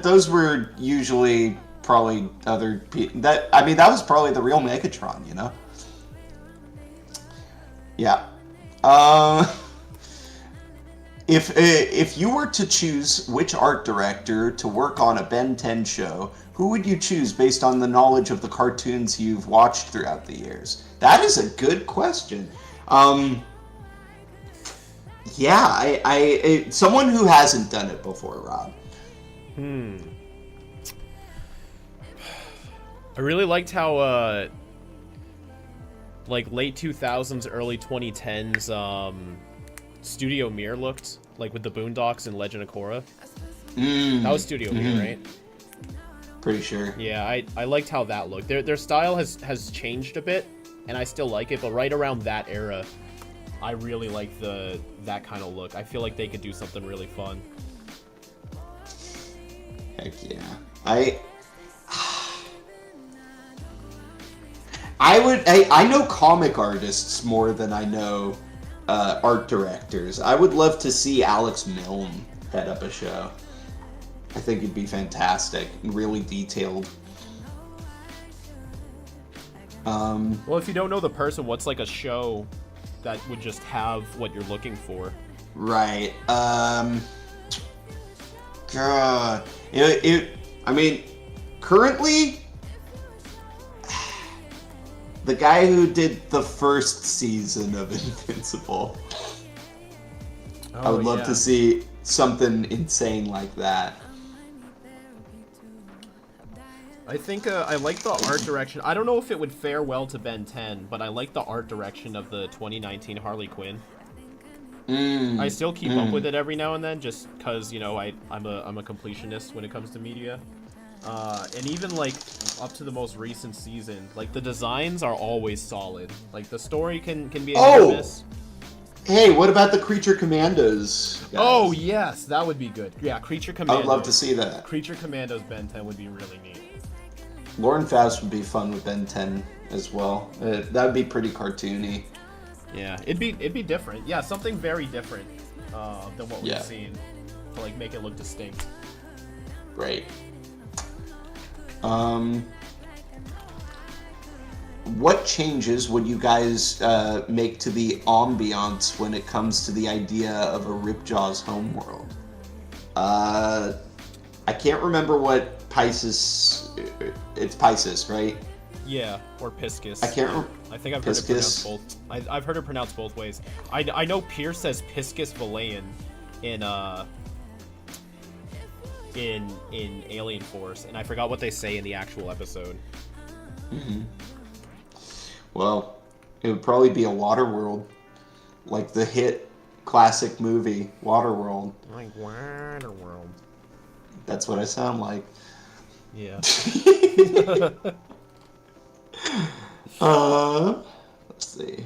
Those were usually probably other people. That was probably the real Megatron, you know? Yeah. If you were to choose which art director to work on a Ben 10 show, who would you choose based on the knowledge of the cartoons you've watched throughout the years? That is a good question. Someone who hasn't done it before, Rob. I really liked how late 2000s, early 2010s Studio Mir looked, like with the Boondocks and Legend of Korra. That was Studio Mir, right? Pretty sure. Yeah, I liked how that looked. Their style has changed a bit, and I still like it, but right around that era, I really like that kind of look. I feel like they could do something really fun. Heck yeah. I know comic artists more than I know art directors. I would love to see Alex Milne head up a show. I think it'd be fantastic, really detailed. Well, if you don't know the person, what's like a show that would just have what you're looking for? Right. God. Currently, the guy who did the first season of Invincible. I would love to see something insane like that. I think I like the art direction. I don't know if it would fare well to Ben 10, but I like the art direction of the 2019 Harley Quinn. I still keep up with it every now and then, just because, I'm a completionist when it comes to media. And even like up to the most recent season, like the designs are always solid. Like the story can be a hit or miss. Hey, what about the Creature Commandos guys? Oh yes, that would be good. Yeah, Creature Commandos. I would love to see that. Creature Commandos Ben 10 would be really neat. Lauren Faust would be fun with Ben 10 as well. That would be pretty cartoony. Yeah, it'd be different. Yeah, something very different than what we've seen to like make it look distinct. Great. what changes would you guys make to the ambiance when it comes to the idea of a Ripjaw's homeworld? I can't remember what Pisces... It's Pisces, right? Yeah, or Piscus. I can't remember. I think I've heard it pronounced both. I've heard it pronounced both ways. I know Pierce says Piscus Valayan in Alien Force, and I forgot what they say in the actual episode. Mm-hmm. Well, it would probably be a Waterworld, like the hit classic movie Waterworld. Like Waterworld. That's what I sound like. Yeah. Let's see.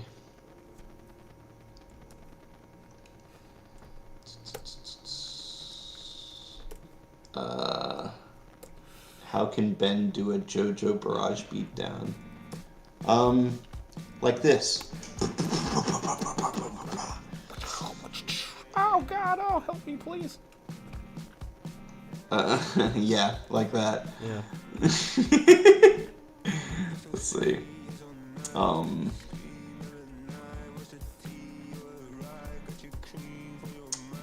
How can Ben do a JoJo barrage beatdown? Like this. Oh God! Oh, help me, please. Yeah, like that. Yeah. Let's see.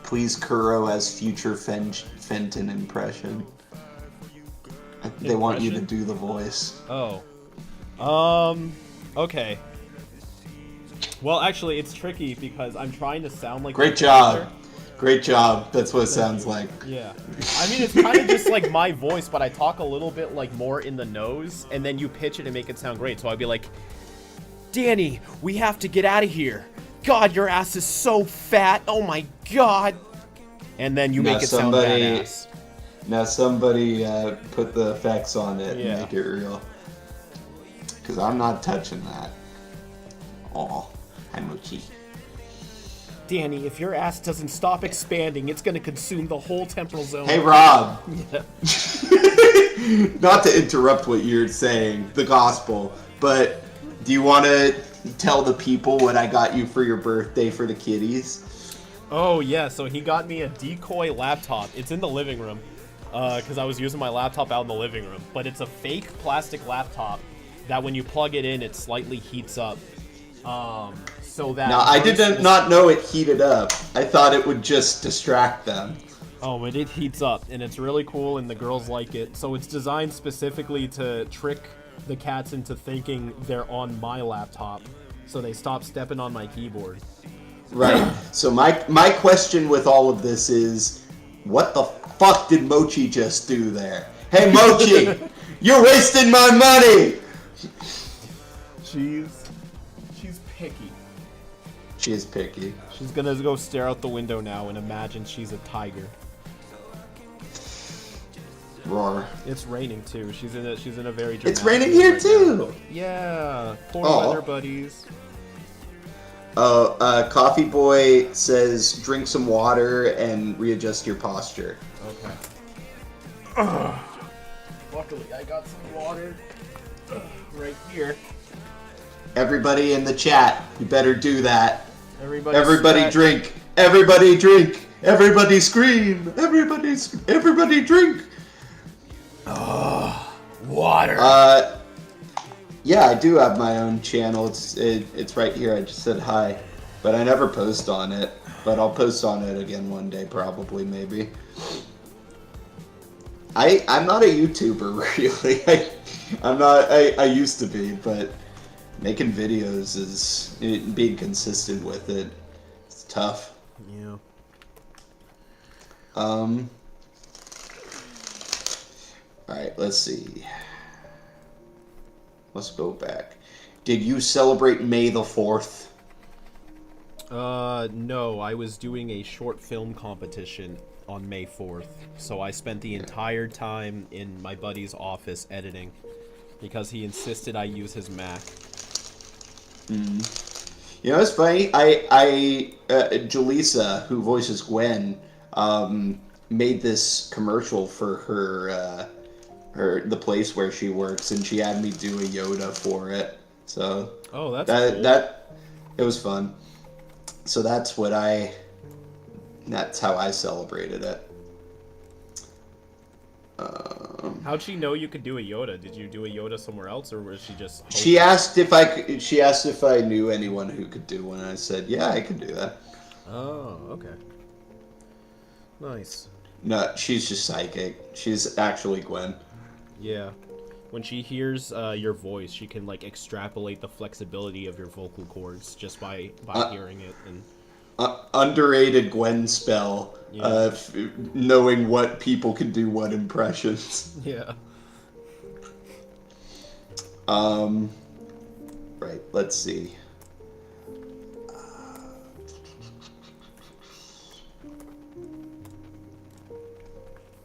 Please Kuro as future Fenton impression. They want you to do the voice. Oh. Okay. Well, actually, it's tricky because I'm trying to sound like... Great job. Great job. That's what it sounds like. Yeah. I mean, it's kind of just like my voice, but I talk a little bit like more in the nose, and then you pitch it and make it sound great. So I'd be like, Danny, we have to get out of here. God, your ass is so fat. Oh my God. And then you make it sound badass. Now somebody put the effects on it and make it real. Because I'm not touching that. Aw, hi Mochi. Danny, if your ass doesn't stop expanding, it's going to consume the whole temporal zone. Hey, Rob. Yeah. Not to interrupt what you're saying, the gospel, but do you want to tell the people what I got you for your birthday for the kiddies? Oh, yeah, so he got me a decoy laptop. It's in the living room, because I was using my laptop out in the living room. But it's a fake plastic laptop that when you plug it in, it slightly heats up. So that... Now, I did not know it heated up. I thought it would just distract them. Oh, but it heats up, and it's really cool, and the girls like it. So it's designed specifically to trick the cats into thinking they're on my laptop, so they stop stepping on my keyboard. Right. So my question with all of this is, what the fuck did Mochi just do there? Hey, Mochi! You're wasting my money! She's picky. She is picky. She's gonna go stare out the window now and imagine she's a tiger. Roar. It's raining too. She's in a very dramatic It's raining here right too. Now. Yeah. Poor weather buddies. Coffee Boy says drink some water and readjust your posture. Okay. Luckily, I got some water right here. Everybody in the chat, you better do that. Everybody drink. Everybody drink. Everybody scream. Everybody drink. Water. Yeah, I do have my own channel. It's right here. I just said hi, but I never post on it. But I'll post on it again one day, probably, maybe. I'm not a YouTuber, really. I'm not. I used to be, but making videos is being consistent with it. It's tough. Yeah. All right. Let's see. Let's go back. Did you celebrate May the 4th? No. I was doing a short film competition on May 4th, so I spent the entire time in my buddy's office editing because he insisted I use his Mac. You know, it's funny. Jaleesa, who voices Gwen, made this commercial for the place where she works, and she had me do a Yoda for it. So cool. It was fun. So that's how I celebrated it. How'd she know you could do a Yoda? Did you do a Yoda somewhere else, or was she just hoping? She asked if I could, she asked if I knew anyone who could do one. I said, yeah, I could do that. Oh, okay. Nice. No, she's just psychic. She's actually Gwen. Yeah. When she hears your voice, she can like extrapolate the flexibility of your vocal cords just by hearing it. And underrated Gwen spell. Yeah. Knowing what people can do, what impressions. Yeah. Right. Let's see.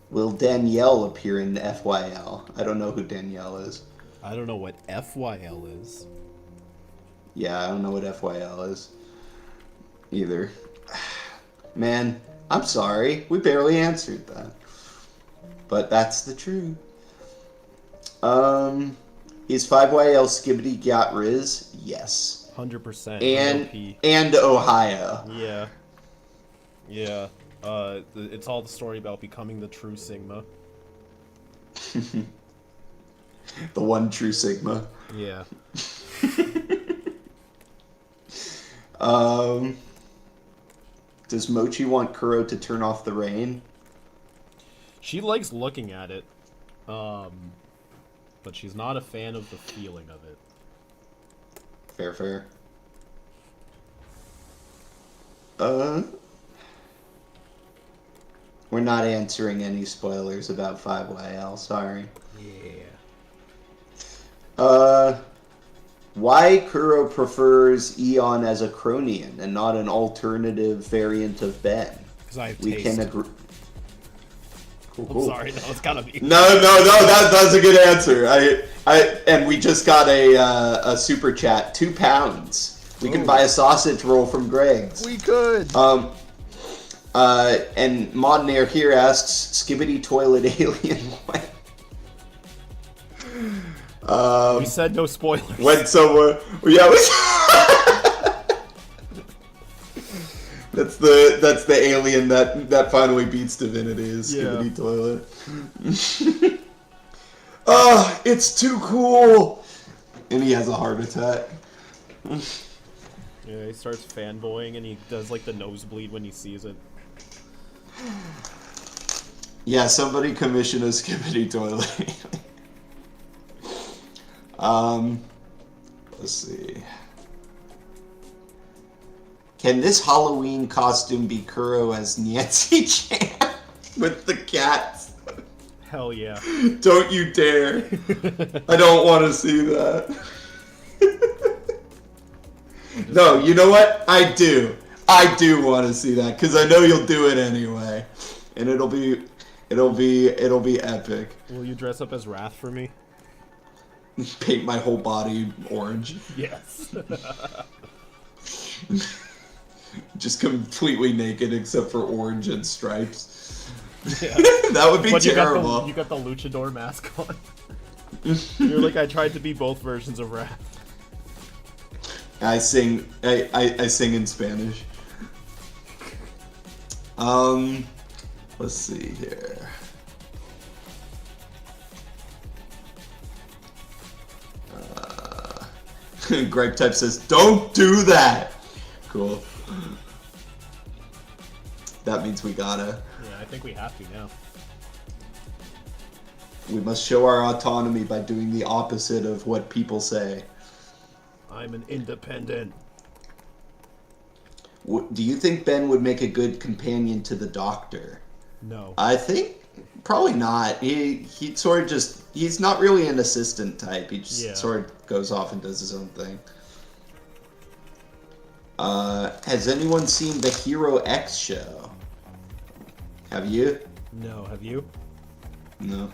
Will Danielle appear in FYL? I don't know who Danielle is. I don't know what FYL is. Yeah, I don't know what FYL is either. Man, I'm sorry. We barely answered that. But that's the truth. Is 5YL Skibbity Got Riz? Yes. 100%. And Ohio. Yeah. Yeah. It's all the story about becoming the true Sigma. The one true Sigma. Yeah. Does Mochi want Kuro to turn off the rain? She likes looking at it, but she's not a fan of the feeling of it. Fair. We're not answering any spoilers about 5YL, sorry. Yeah. Why Kuro prefers Eon as a Cronian and not an alternative variant of Ben? Because I have We taste. can agree. Cool. I'm sorry, no, it's gotta be. No, that's a good answer. And we just got a super chat, £2. We can buy a sausage roll from Greg's. We could. And Modern Air here asks, Skibbity Toilet Alien when? We said no spoilers. When someone, yeah, that's the alien that finally beats divinity is Skibbity Toilet. Oh, it's too cool, and he has a heart attack. Yeah, he starts fanboying and he does like the nosebleed when he sees it. Yeah, somebody commission a Skibbity Toilet. Let's see. Can this Halloween costume be Kuro as Nancy Chan with the cats? Hell yeah. Don't you dare. I don't want to see that. No, you know what? I do. I do want to see that because I know you'll do it anyway. And it'll be epic. Will you dress up as Wrath for me? Paint my whole body orange. Yes. Just completely naked except for orange and stripes. Yeah. That would be but terrible. You got the luchador mask on. You're like, I tried to be both versions of Wrath. I sing in Spanish. Let's see here. Greg Type says, "Don't do that." Cool. That means we gotta. Yeah, I think we have to now. We must show our autonomy by doing the opposite of what people say. I'm an independent. Do you think Ben would make a good companion to the Doctor? No. I think probably not. He sort of just, he's not really an assistant type. He just sort of goes off and does his own thing. Has anyone seen the Hero X show? Have you? No, have you? No.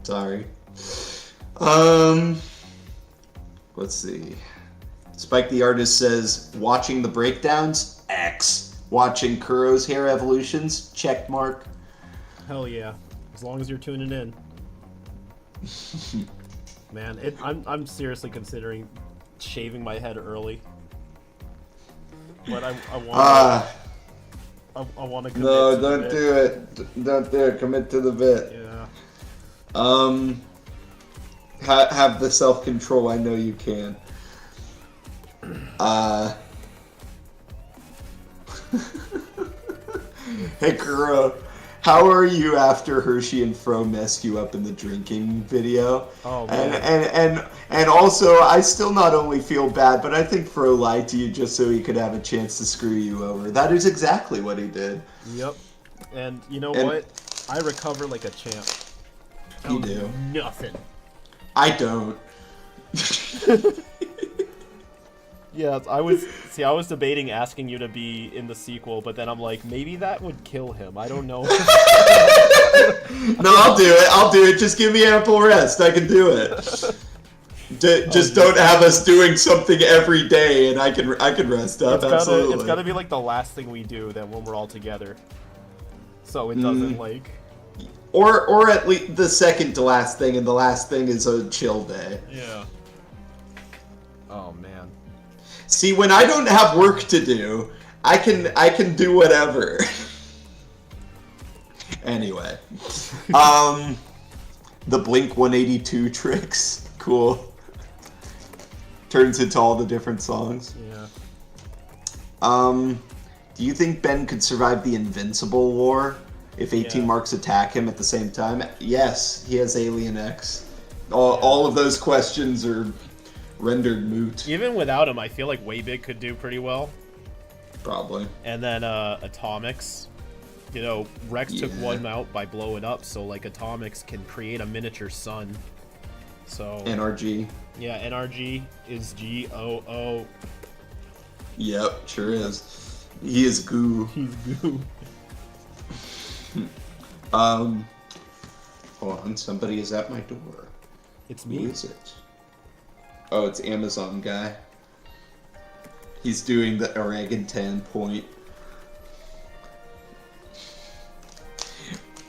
Sorry. Let's see. Spike the Artist says, watching the breakdowns? X. Watching Kuro's hair evolutions? Check mark. Hell yeah. As long as you're tuning in. Man, I'm seriously considering shaving my head early. But I want to commit No, to the don't bit. do it. Don't do it. Commit to the bit. Yeah. Have the self-control I know you can. Hey, Kuro, how are you after Hershey and Fro messed you up in the drinking video? Oh, man. And also, I still not only feel bad, but I think Fro lied to you just so he could have a chance to screw you over. That is exactly what he did. Yep. And you know what? I recover like a champ. You do. Nothing. I don't. Yeah, I was debating asking you to be in the sequel, but then I'm like, maybe that would kill him. I don't know. No, I'll do it. I'll do it. Just give me ample rest. I can do it. Just don't have us doing something every day, and I can rest up. Absolutely. It's gotta be like the last thing we do then when we're all together, so it doesn't like. Or at least the second to last thing, and the last thing is a chill day. Yeah. Oh man. See, when I don't have work to do, I can do whatever. Anyway, the Blink 182 tricks, cool. Turns into all the different songs. Yeah. Do you think Ben could survive the Invincible War if 18 marks attack him at the same time? Yes, he has Alien X. All of those questions are rendered moot. Even without him, I feel like Waybig could do pretty well. Probably. And then Atomics. You know, Rex took one out by blowing up, so like Atomics can create a miniature sun. So NRG. Yeah, NRG is GOO. Yep, sure is. He is goo. He's goo. Hold on, somebody is at my door. It's me. Who is it? Oh, it's Amazon guy. He's doing the orangutan point.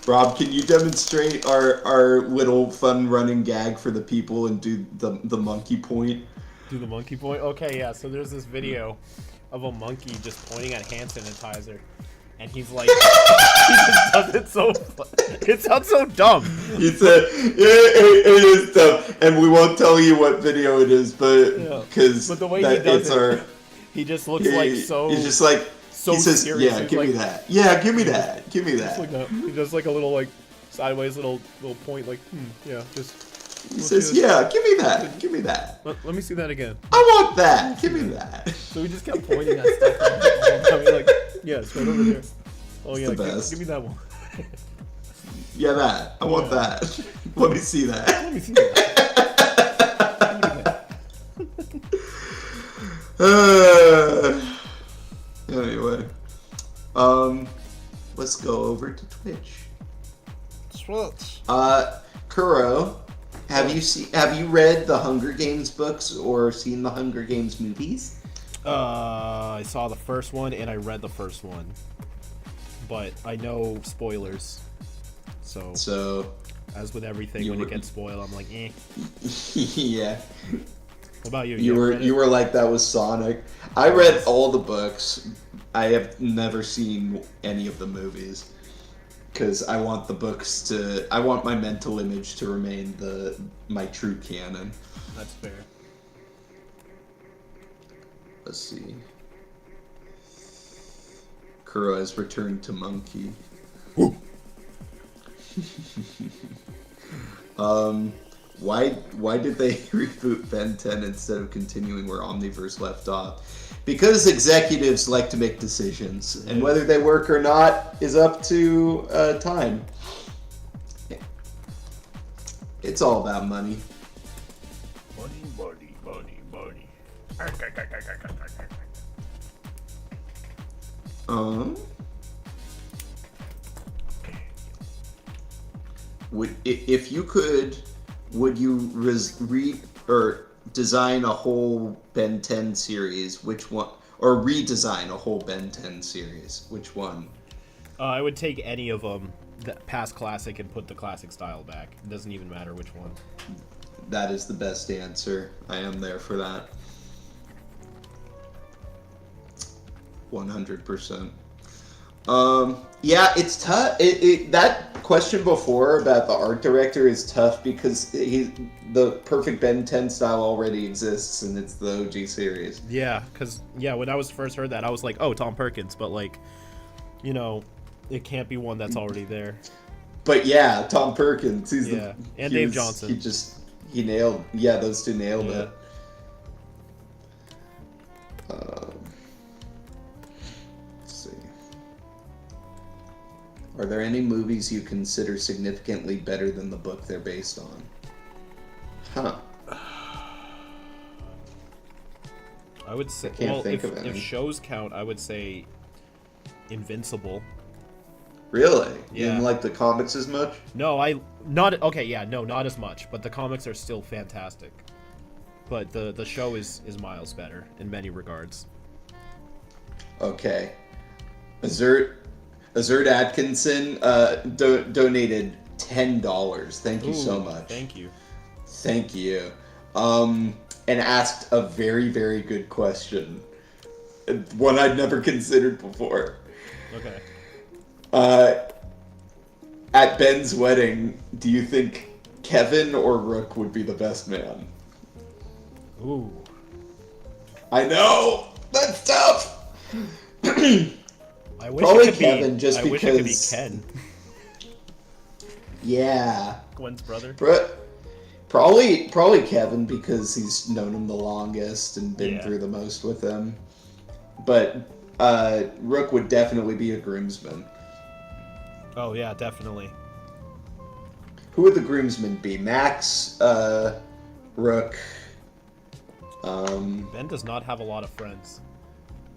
Rob, can you demonstrate our little fun running gag for the people and do the monkey point? Do the monkey point? Okay, yeah, so there's this video of a monkey just pointing at hand sanitizer. And he's like, he just does it so, it sounds so dumb. He said, it is dumb. And we won't tell you what video it is, but because but the way he does it, he just looks like so. He's just like, so he says, serious. yeah, give me that. Yeah, give me that. Give me that. Like he does like a little like sideways little point like, yeah, just. He says, yeah, give me that. Give me that. Let me see that again. I want that. Give me that. So we just kept pointing at stuff. I mean, like, yeah, it's right over there. Oh yeah, give me that one. Yeah, that. I want that. Let me see that. Let me see that. Anyway, let's go over to Twitch. Kuro, have you read the Hunger Games books or seen the Hunger Games movies? I saw the first one and I read the first one, but I know spoilers. So as with everything, when it gets spoiled, I'm like, eh. Yeah. What about you? You were like, that was Sonic. I read all the books. I have never seen any of the movies because I want the books to. I want my mental image to remain my true canon. That's fair. Let's see. Kuro has returned to Monkey. Why did they reboot Ben 10 instead of continuing where Omniverse left off? Because executives like to make decisions, and whether they work or not is up to time. It's all about money. Money. If you could, would you design a whole Ben 10 series? Which one? Or redesign a whole Ben 10 series? Which one? I would take any of them past classic and put the classic style back. It doesn't even matter which one. That is the best answer. I am there for that. 100%. Yeah, it's tough. That question before about the art director is tough because the perfect Ben 10 style already exists and it's the OG series. Yeah, because when I was first heard that, I was like, oh, Tom Perkins, but like, you know, it can't be one that's already there. But yeah, Tom Perkins. And Dave Johnson. He nailed. Yeah, those two nailed it. Let's see. Are there any movies you consider significantly better than the book they're based on? Huh. I would say, if shows count, I would say Invincible. Really? Yeah. You didn't like the comics as much? No, not as much, but the comics are still fantastic. But the show is miles better in many regards. Okay. Azert Atkinson donated $10. Thank you so much. Thank you. Thank you. And asked a very, very good question. One I'd never considered before. Okay. At Ben's wedding, do you think Kevin or Rook would be the best man? Ooh. I know! That's tough! I wish Probably it could Kevin, be, just I because... wish it could be Ken. Yeah. Gwen's brother. Probably Kevin, because he's known him the longest and been through the most with him. But Rook would definitely be a groomsman. Oh yeah, definitely. Who would the groomsmen be? Max, Rook. Ben does not have a lot of friends.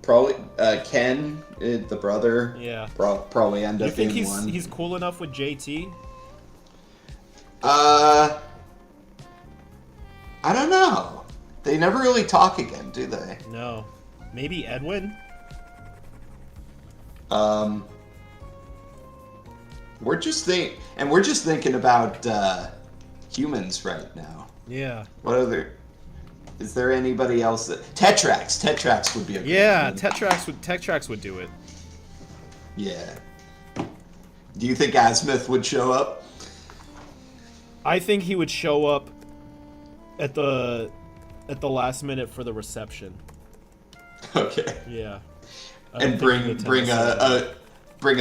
Probably Ken, the brother. Yeah. Probably end up being one. You think he's cool enough with JT? I don't know. They never really talk again, do they? No. Maybe Edwin? We're just thinking about humans right now. Yeah. What other? Is there anybody else that Tetrax would be a good Tetrax would do it. Yeah. Do you think Asmith would show up? I think he would show up at the last minute for the reception. Okay. Yeah. And bring a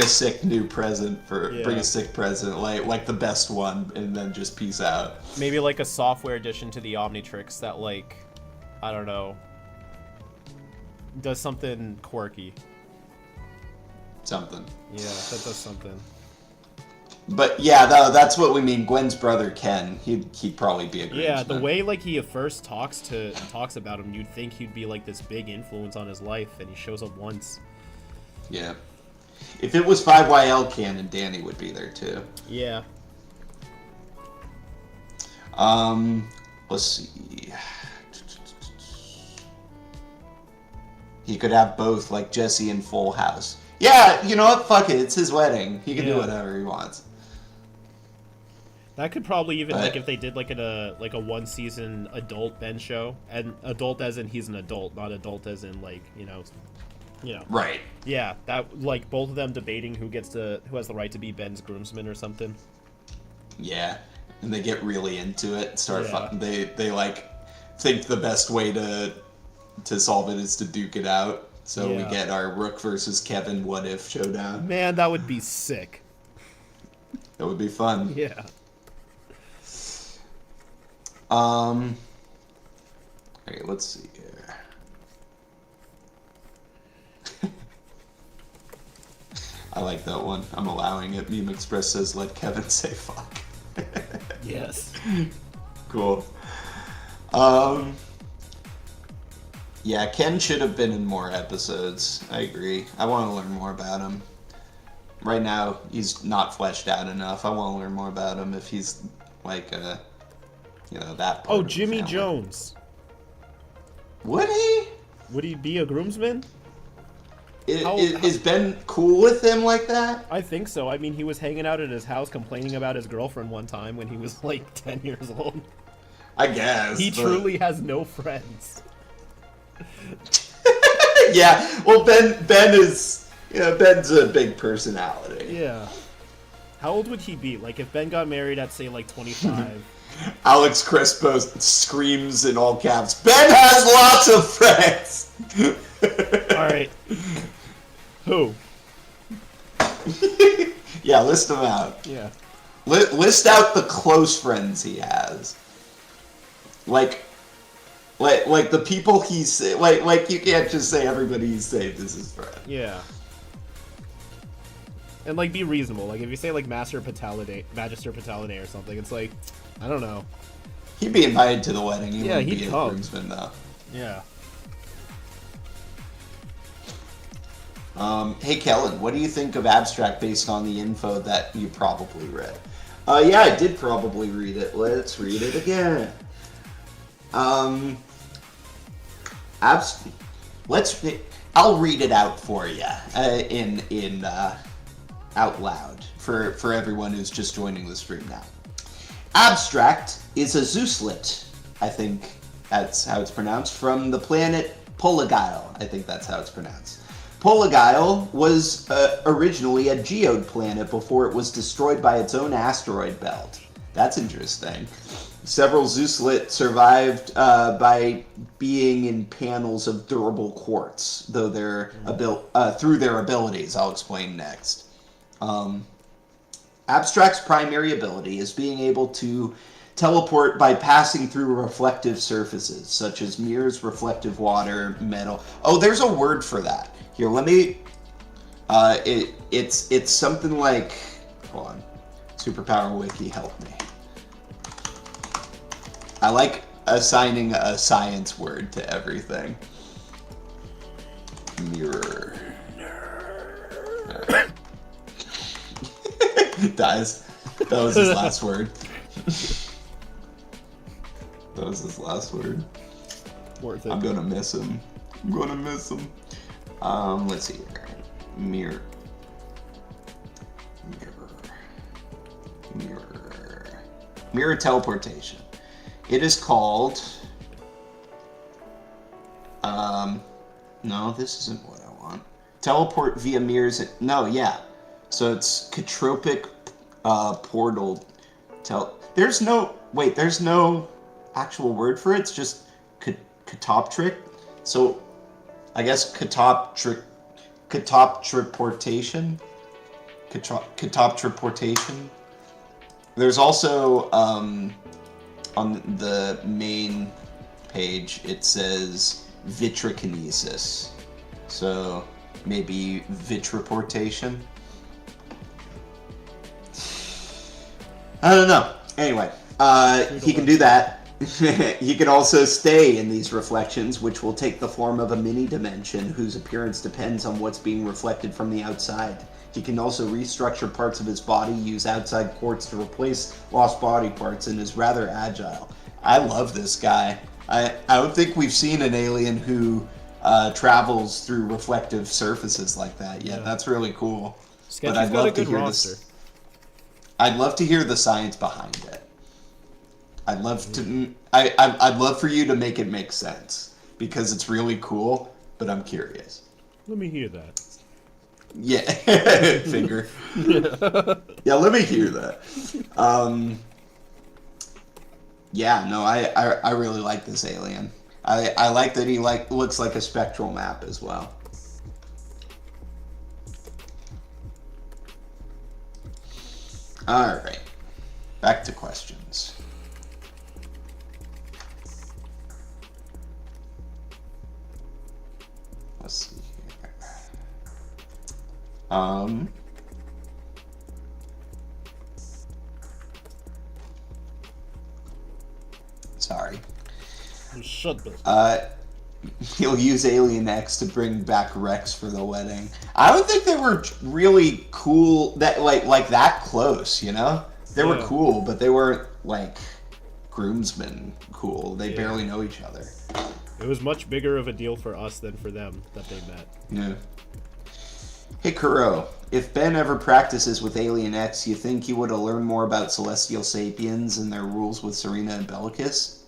sick new present bring a sick present like the best one and then just peace out. Maybe like a software addition to the Omnitrix that like I don't know does something quirky. Something. Yeah, that does something. But yeah, that's what we mean. Gwen's brother Ken, he'd probably be a groomsman. Yeah, the way like he first talks about him, you'd think he'd be like this big influence on his life, and he shows up once. Yeah. If it was 5YL canon, Danny would be there too. Yeah. Let's see. He could have both, like Jesse and Full House. Yeah, you know what? Fuck it. It's his wedding. He can do whatever he wants. That could probably even like if they did like a 1-season adult Ben show, and adult as in he's an adult, not adult as in like you know. Right. Yeah, that like both of them debating who has the right to be Ben's groomsman or something. Yeah, and they get really into it. Start fucking. They like think the best way to solve it is to duke it out. So we get our Rook versus Kevin what if showdown. Man, that would be sick. That would be fun. Yeah. Okay, let's see here. I like that one. I'm allowing it. Meme Express says, let Kevin say fuck. Yes. Cool. Yeah, Ken should have been in more episodes. I agree. I want to learn more about him. Right now, he's not fleshed out enough. I want to learn more about him if he's like that part Oh, of the Jimmy family. Jones. Would he? Would he be a groomsman? Is Ben cool with him like that? I think so. I mean, he was hanging out at his house complaining about his girlfriend one time when he was like 10 years old. I guess. He truly has no friends. Yeah, well, Ben is, Ben's a big personality. Yeah. How old would he be? Like, if Ben got married at, say, like, 25... Alex Crespo screams in all caps, Ben has lots of friends! Alright. Who? Yeah, list them out. Yeah. List out the close friends he has. Like the people he's... Like, you can't just say everybody he's saved is his friend. Yeah. And, like, be reasonable. Like, if you say, like, Magister Patalidae or something, it's like... I don't know. He'd be invited to the wedding. He wouldn't he'd be come. a groomsman, though. Yeah. Hey, Kellen, what do you think of Abstract based on the info that you probably read? Yeah, I did probably read it. Let's read it again. I'll read it out for you in out loud for everyone who's just joining the stream now. Abstract is a Zeuslet, I think that's how it's pronounced, from the planet Polygyle. I think that's how it's pronounced. Polygyle was originally a geode planet before it was destroyed by its own asteroid belt. That's interesting. Several Zeuslet survived by being in panels of durable quartz, though through their abilities. I'll explain next. Abstract's primary ability is being able to teleport by passing through reflective surfaces, such as mirrors, reflective water, metal. Oh, there's a word for that. Here, let me... It's something like... Hold on. Superpower Wiki, help me. I like assigning a science word to everything. Mirror. Dies. That was his last word. That was his last word. Worth it. I'm gonna miss him. Let's see here. Mirror. Mirror teleportation. It is called... no, this isn't what I want. Teleport via mirrors... No, yeah. So it's Catropic portal... There's no actual word for it. It's just Catoptric. So I guess Catoptriportation. Catoptriportation. There's also on the main page it says vitrikinesis. So maybe vitriportation. I don't know. Anyway, he can do that. He can also stay in these reflections, which will take the form of a mini-dimension whose appearance depends on what's being reflected from the outside. He can also restructure parts of his body, use outside quartz to replace lost body parts, and is rather agile. I love this guy. I don't think we've seen an alien who travels through reflective surfaces like that yet. Yeah. That's really cool. Sketchy's but I'd love to hear this. I'd love to hear the science behind it. I'd love to. I'd love for you to make it make sense because it's really cool. But I'm curious. Let me hear that. Yeah, finger. Yeah, let me hear that. Yeah, no, I really like this alien. I like that he looks like a spectral map as well. All right, back to questions. Let's see here. Sorry. Shut this. He'll use Alien X to bring back Rex for the wedding. I don't think they were really cool that like that close, you know? They were cool, but they weren't like groomsmen cool. They barely know each other. It was much bigger of a deal for us than for them that they met. Yeah. Hey Kuro, if Ben ever practices with Alien X, you think he would have learned more about Celestial Sapiens and their rules with Serena and Bellicus?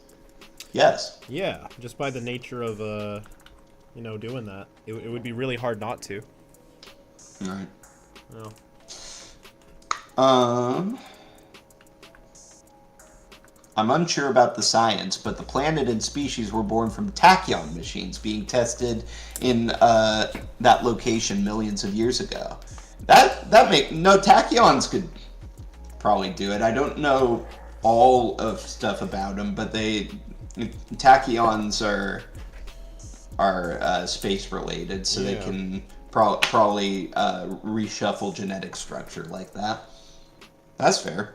Yes. Yeah, just by the nature of, doing that. It would be really hard not to. Right. Well. I'm unsure about the science, but the planet and species were born from tachyon machines being tested in that location millions of years ago. Tachyons could probably do it. I don't know all of stuff about them, but tachyons are space related, so they can probably reshuffle genetic structure like that. That's fair.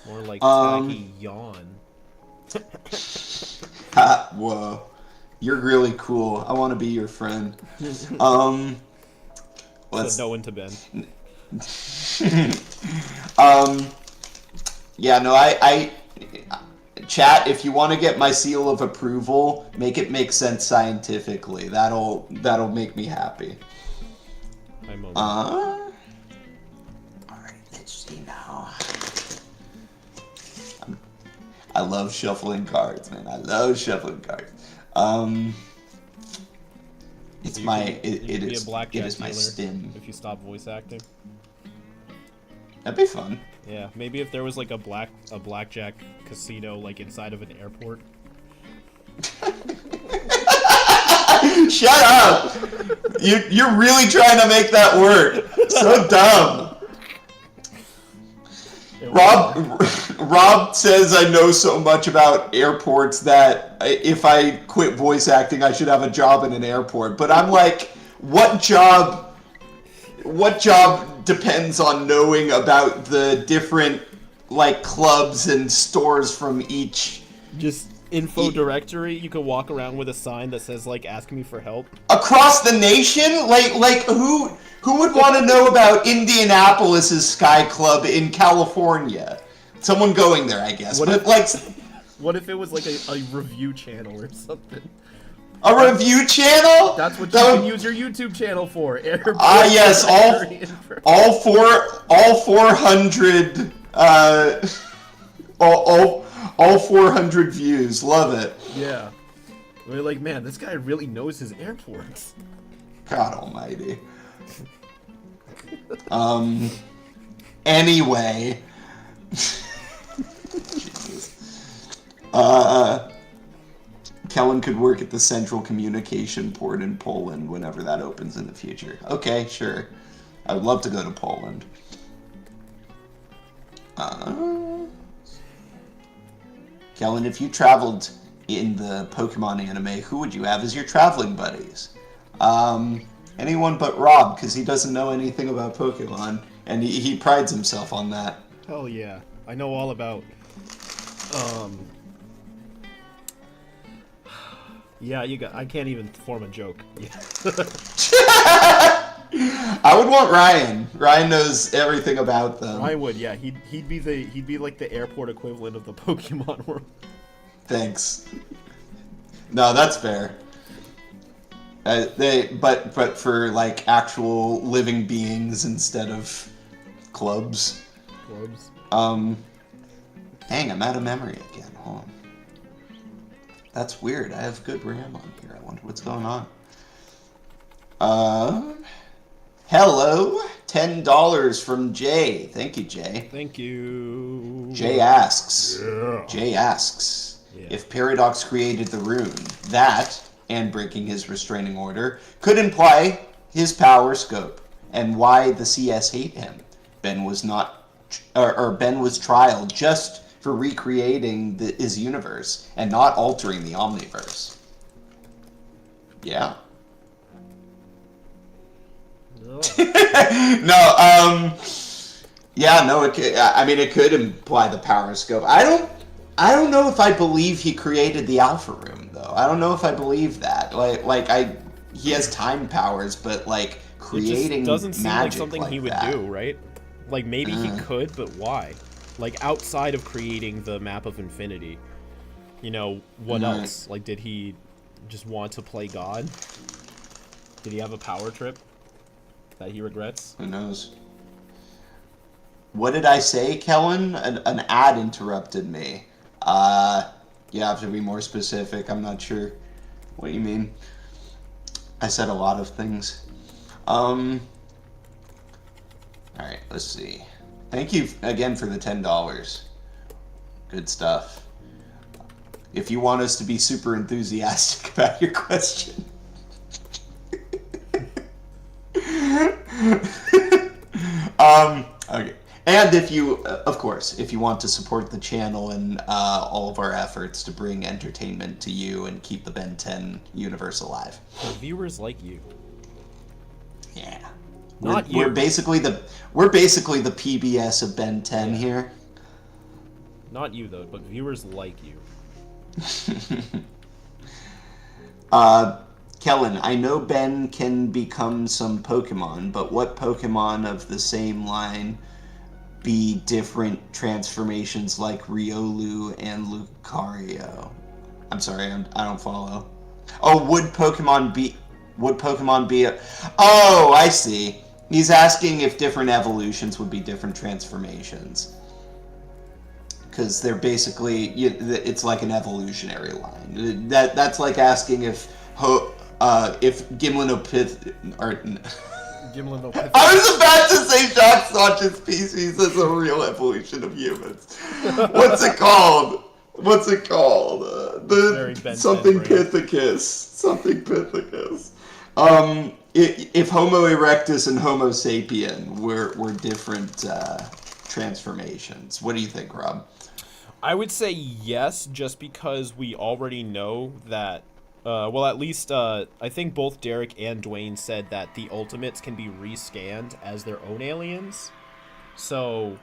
More like tachyon. Whoa. You're really cool. I want to be your friend. Said no one to Ben. Yeah, no, I chat, if you want to get my seal of approval, make it make sense scientifically. That'll make me happy. Alright, let's see now. I love shuffling cards, man. I love shuffling cards. It is my stim. If you stop voice acting. That'd be fun. Yeah, maybe if there was like a blackjack casino like inside of an airport. Shut up! You're really trying to make that work. So dumb. Rob says I know so much about airports that if I quit voice acting, I should have a job in an airport. But I'm like, what job depends on knowing about the different like clubs and stores from each? Just info directory. You could walk around with a sign that says like "Ask me for help." Across the nation? Like who would want to know about Indianapolis's Sky Club in California? Someone going there, I guess. What if it was like a review channel or something? A review channel? That's what you can use your YouTube channel for. Yes, all 400 all 400 views. Love it. Yeah. We're like, man, this guy really knows his airports. God almighty. Anyway. Jesus. Kellen could work at the Central Communication Port in Poland whenever that opens in the future. Okay, sure. I would love to go to Poland. Kellen, if you traveled in the Pokemon anime, who would you have as your traveling buddies? Anyone but Rob, because he doesn't know anything about Pokemon, and he prides himself on that. Hell yeah. I know all about... Yeah, I can't even form a joke. Yeah. I would want Ryan. Ryan knows everything about them. Ryan would, yeah. He'd be like the airport equivalent of the Pokemon world. Thanks. No, that's fair. But for like actual living beings instead of clubs. Dang, I'm out of memory again. Hold on. That's weird. I have good RAM on here. I wonder what's going on. Hello, $10 from Jay. Thank you, Jay. Thank you. Jay asks. Yeah. If Paradox created the rune, that, and breaking his restraining order, could imply his power scope, and why the CS hate him. Ben was trialed just for recreating his universe and not altering the Omniverse. Yeah. No. It could imply the power scope. I don't know if I believe he created the Alpha Room though. I don't know if I believe that. He has time powers, but like creating it just doesn't seem like something like he would do, right? Like maybe he could, but why? Like outside of creating the map of infinity, what else? Like, did he just want to play God? Did he have a power trip that he regrets? Who knows? What did I say, Kellen? An ad interrupted me. You have to be more specific. I'm not sure what you mean. I said a lot of things. All right, let's see. Thank you again for the $10. Good stuff. If you want us to be super enthusiastic about your question. Okay. And if you, of course, if you want to support the channel and all of our efforts to bring entertainment to you and keep the Ben 10 universe alive. The viewers like you. Yeah. Not you. We're basically the PBS of Ben 10 here. Not you though, but viewers like you. Kellen, I know Ben can become some Pokemon, but what Pokemon of the same line be different transformations like Riolu and Lucario? I'm sorry, I don't follow. Oh, would Pokemon be a... Oh, I see. He's asking if different evolutions would be different transformations. Because they're basically... It's like an evolutionary line. That's like asking if Gimlinopith... Gimlinopith. I was about to say Shock Saw's species is a real evolution of humans. What's it called? Something Pithecus. Something Pithecus. If Homo erectus and Homo sapien were different transformations. What do you think, Rob? I would say yes, just because we already know that. Well, at least I think both Derek and Dwayne said that the Ultimates can be rescanned as their own aliens. So,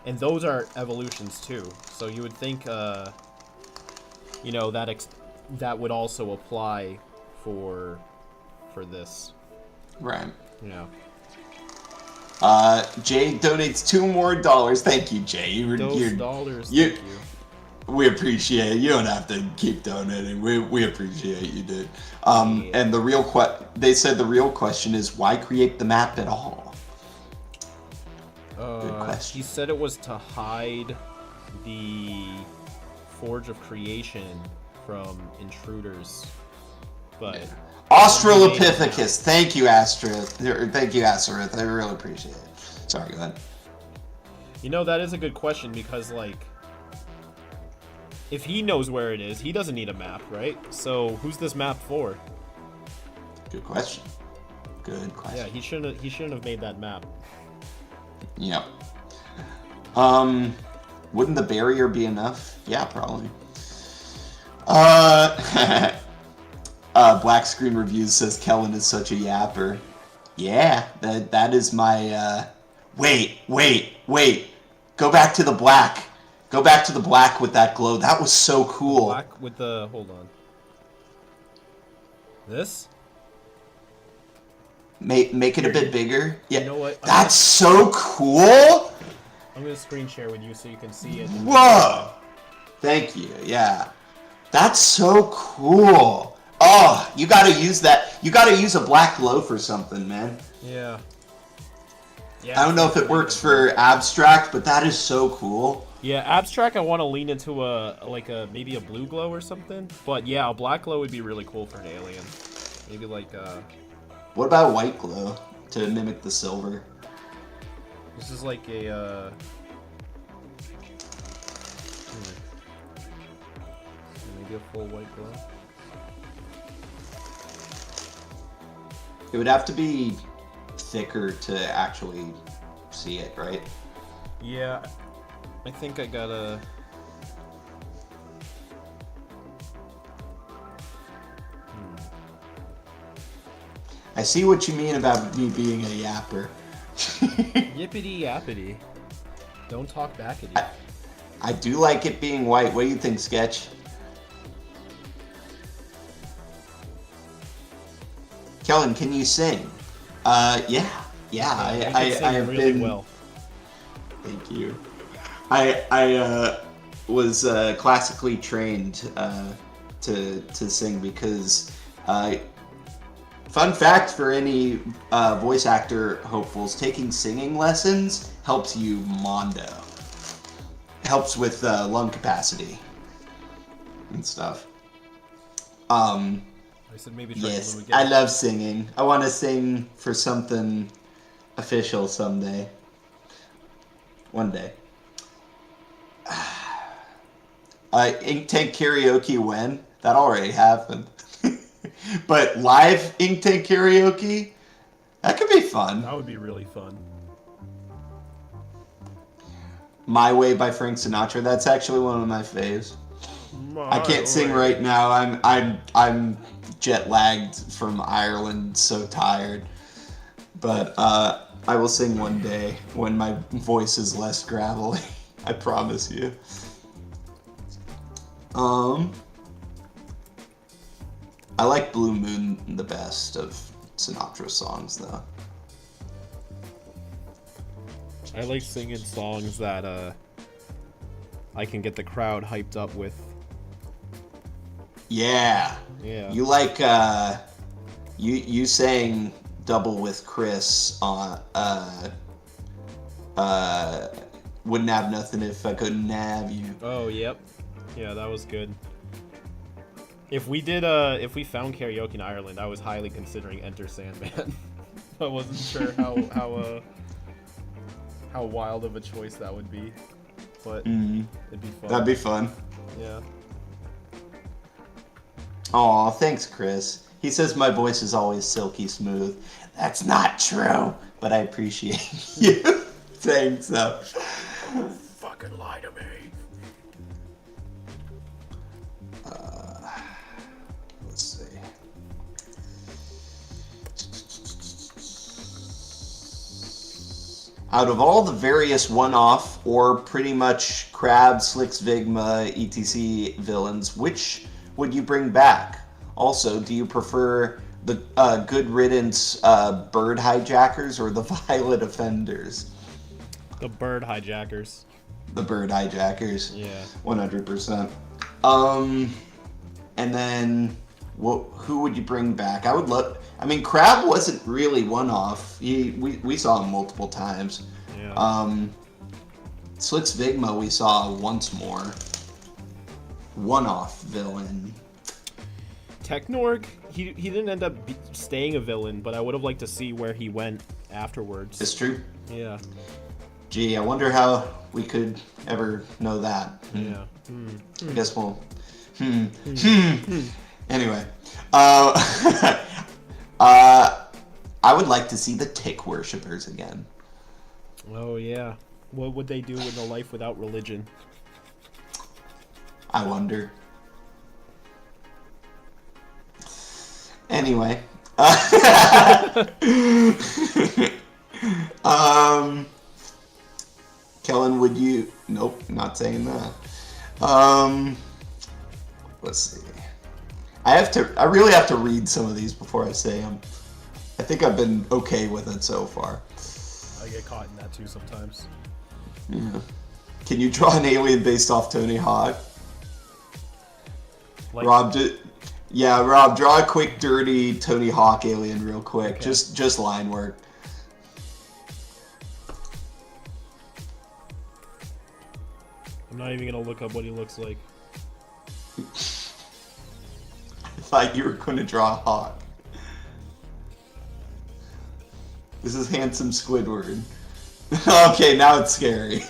and those are evolutions too. So you would think, that would also apply for this. Right. Yeah. Jay donates $2 more. Thank you, Jay. Dollars. Thank you. We appreciate it. You don't have to keep donating. We appreciate you, dude. And they said the real question is why create the map at all? Good question. He said it was to hide the Forge of Creation from intruders. But yeah. Australopithecus. Thank you, Thank you, Asterith. I really appreciate it. Sorry, go ahead. That is a good question because, if he knows where it is, he doesn't need a map, right? So who's this map for? Good question. Yeah, he shouldn't have made that map. Yep. Wouldn't the barrier be enough? Yeah, probably. Black Screen Reviews says Kellen is such a yapper. Yeah, that is my wait. Go back to the black. Go back to the black with that glow. That was so cool. Black with the... Hold on. This? Make it a bit bigger. Yeah. You know what? That's so cool. I'm going to screen share with you so you can see it. Whoa. Thank you. Yeah. That's so cool. Oh, you got to use that. You got to use a black glow for something, man. Yeah. I don't know if it works for abstract, but that is so cool. Yeah, abstract I want to lean into maybe a blue glow or something. But yeah, a black glow would be really cool for an alien. Maybe What about a white glow to mimic the silver? This is like a maybe a full white glow. It would have to be thicker to actually see it, right? Yeah. I think I gotta... I see what you mean about me being a yapper. Yippity yappity. Don't talk back at you. I do like it being white. What do you think, Sketch? Kellen, can you sing? Yeah. I have really been... well. Thank you. I was classically trained to sing because fun fact for any voice actor hopefuls, taking singing lessons helps you mondo. Helps with lung capacity and stuff. I said maybe try yes, I love singing. I want to sing for something official someday. One day. Ink Tank Karaoke when? That already happened. But live Ink Tank Karaoke? That could be fun. That would be really fun. My Way by Frank Sinatra. That's actually one of my faves. I can't sing right now. I'm jet lagged from Ireland, so tired. But I will sing one day when my voice is less gravelly. I promise you. I like Blue Moon the best of Sinatra songs, though. I like singing songs that I can get the crowd hyped up with. Yeah. Yeah. You like you sang Double with Chris on Wouldn't Have Nothing If I Couldn't Have You. Oh, yep. Yeah, that was good. If we found karaoke in Ireland, I was highly considering Enter Sandman. I wasn't sure how wild of a choice that would be, but it'd be fun. That'd be fun. Yeah. Aw, thanks, Chris. He says my voice is always silky smooth. That's not true, but I appreciate you saying so. Fucking lie to me. Let's see. Out of all the various one-off or pretty much Crab, Slicks, Vigma, etc. villains, which would you bring back? Also, do you prefer the Good Riddance Bird Hijackers or the Violet Offenders? The Bird Hijackers. The Bird Hijackers. Yeah. 100%. And then, who would you bring back? I mean, Crab wasn't really one-off. We saw him multiple times. Yeah. Slicks Vigma we saw once more. One-off villain. Technorg, he didn't end up staying a villain, but I would have liked to see where he went afterwards. It's true. Yeah. Gee, I wonder how we could ever know that. Yeah. I guess we'll... Anyway. I would like to see the Tick Worshippers again. Oh, yeah. What would they do in a life without religion? I wonder. Anyway. Kellen, would you... Nope, not saying that. Let's see. I really have to read some of these before I say them. I think I've been okay with it so far. I get caught in that too sometimes. Yeah. Can you draw an alien based off Tony Hawk? Like, Rob, draw a quick, dirty Tony Hawk alien real quick. Okay. Just line work. I'm not even gonna look up what he looks like. I thought you were going to draw a hawk. This is handsome Squidward. Okay, now it's scary.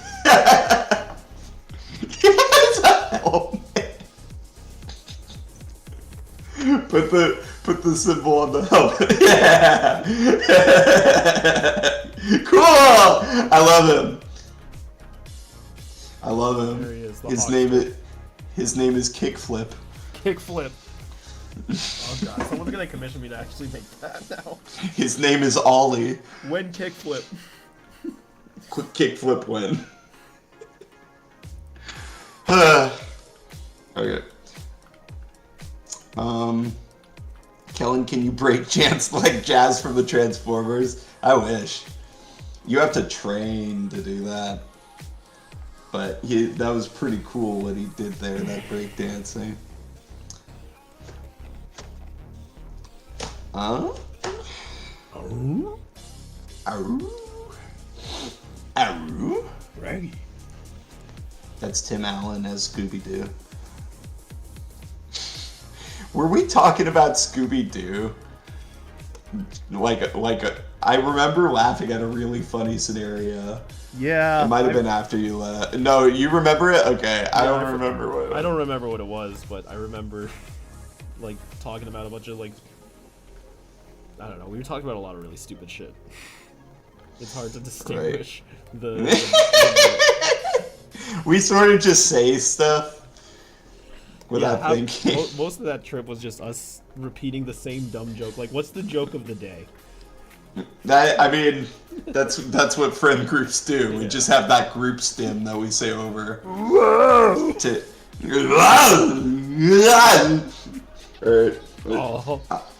It's a helmet. Put the symbol on the helmet. Yeah. Cool. I love him. There he is, his name is Kickflip. Kickflip. Oh god, someone's gonna commission me to actually make that now. His name is Ollie. When Kickflip. Quick Kickflip when. Okay. Kellen, can you break chants like Jazz from the Transformers? I wish. You have to train to do that. But that was pretty cool what he did there, that break dancing. Aroo? Raggy. That's Tim Allen as Scooby-Doo. Were we talking about Scooby-Doo? I remember laughing at a really funny scenario. Yeah. It might have been after you left. No, you remember it? Okay, I don't remember what it was. I don't remember what it was, but I remember, like, talking about a bunch of, like, I don't know, we were talking about a lot of really stupid shit. It's hard to distinguish the We sort of just say stuff without thinking. Most of that trip was just us repeating the same dumb joke. Like, what's the joke of the day? That's what friend groups do. We just have that group stim that we say over. Whoa!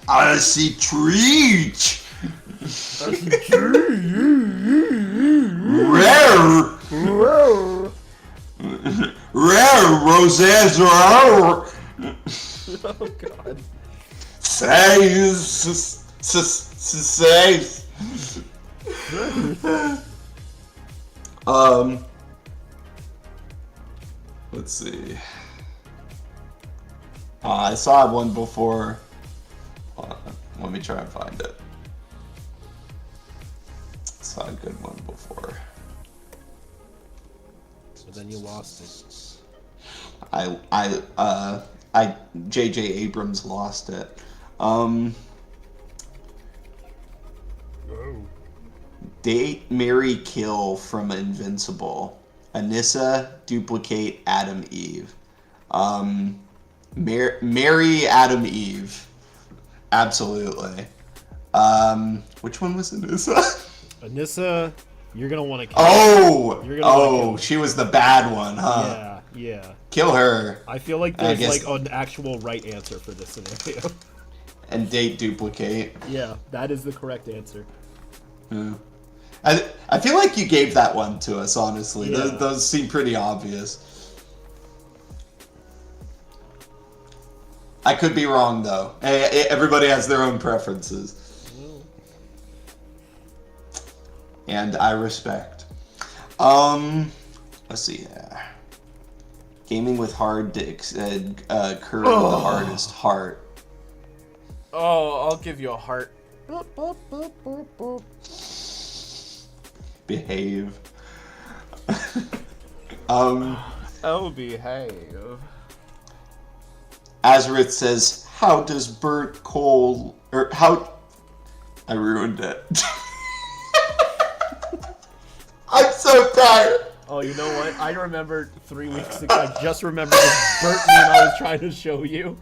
I see trees. Rare roses are. Oh God. Says. Let's see. I saw one before. Let me try and find it. Saw a good one before. But then you lost it. J.J. Abrams lost it. Date, marry, kill from Invincible. Anissa, duplicate, Adam, Eve. Marry Adam, Eve. Absolutely. Which one was Anissa? Anissa, you're gonna want to kill her. She was the bad one, huh? Yeah. Kill her. I feel like there's like an actual right answer for this scenario. And date, duplicate. Yeah, that is the correct answer. Yeah. I feel like you gave that one to us, honestly. Yeah. Those seem pretty obvious. I could be wrong, though. Everybody has their own preferences. And I respect. Let's see here. Gaming with hard dicks. Kuro the hardest heart. Oh, I'll give you a heart. Behave. Oh, behave. Azareth says, how does Bert Cole... Or how... I ruined it. I'm so tired. Oh, you know what? I remember 3 weeks ago. I just remembered this Bert meme I was trying to show you.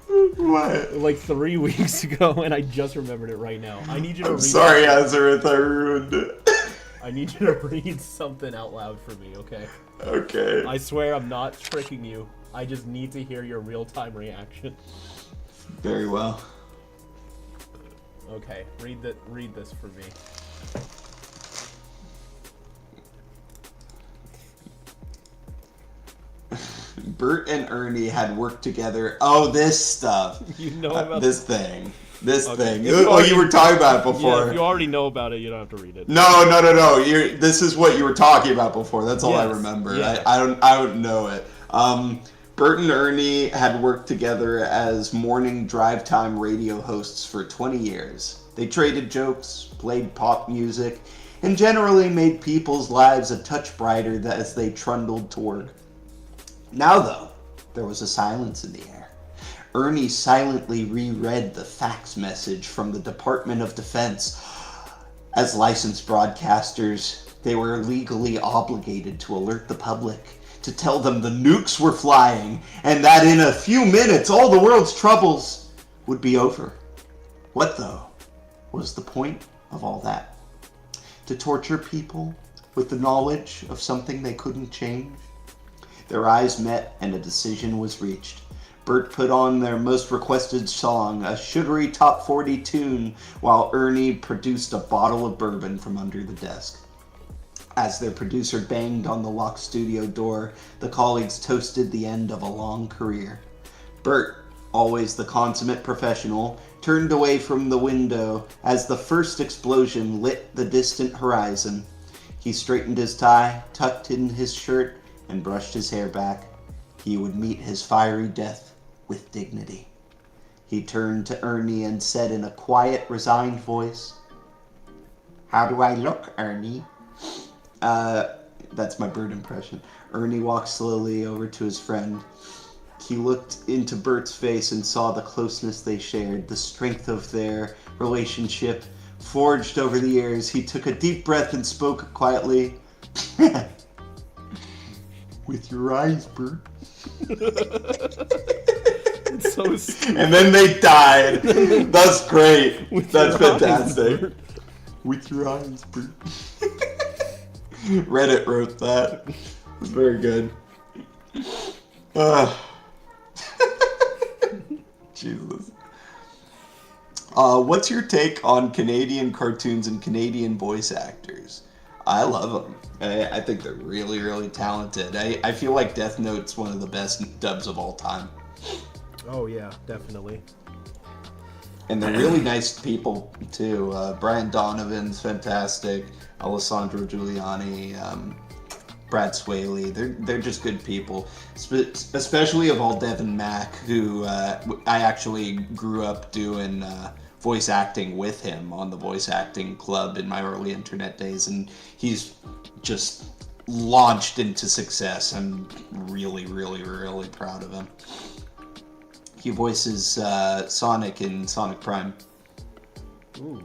What? Like 3 weeks ago, and I just remembered it right now. I need you to read. Sorry, Azareth, I ruined it. I need you to read something out loud for me, okay? Okay. I swear I'm not tricking you. I just need to hear your real-time reaction. Very well. Okay, read this for me. Bert and Ernie had worked together. Oh, this stuff. You know about this thing. This thing. You were talking about it before. Yeah, if you already know about it, you don't have to read it. No. This is what you were talking about before. That's all I remember. Yeah. I don't know it. Bert and Ernie had worked together as morning drive time radio hosts for 20 years. They traded jokes, played pop music, and generally made people's lives a touch brighter as they trundled to work. Now, though, there was a silence in the air. Ernie silently reread the fax message from the Department of Defense. As licensed broadcasters, they were legally obligated to alert the public, to tell them the nukes were flying, and that in a few minutes all the world's troubles would be over. What, though, was the point of all that? To torture people with the knowledge of something they couldn't change? Their eyes met and a decision was reached. Bert put on their most requested song, a sugary top 40 tune, while Ernie produced a bottle of bourbon from under the desk. As their producer banged on the locked studio door, the colleagues toasted the end of a long career. Bert, always the consummate professional, turned away from the window as the first explosion lit the distant horizon. He straightened his tie, tucked in his shirt, and brushed his hair back. He would meet his fiery death with dignity. He turned to Ernie and said in a quiet, resigned voice, How do I look, Ernie? That's my bird impression. Ernie walked slowly over to his friend. He looked into Bert's face and saw the closeness they shared, the strength of their relationship forged over the years. He took a deep breath and spoke quietly. With your eyes, Bert. It's so stupid. And then they died. That's great. That's fantastic. Eyes, with your eyes, Bert. Reddit wrote that. It's very good. Jesus. What's your take on Canadian cartoons and Canadian voice actors? I love them. I think they're really, really talented. I feel like Death Note's one of the best dubs of all time. Oh yeah, definitely. And they're really nice people too. Brian Donovan's fantastic. Alessandro Giuliani, Brad Swaley. They're just good people. Especially of all Devin Mack, who I actually grew up doing voice acting with him on the voice acting club in my early internet days, and he's just launched into success. I'm really, really, really proud of him. He voices Sonic in Sonic Prime. Ooh,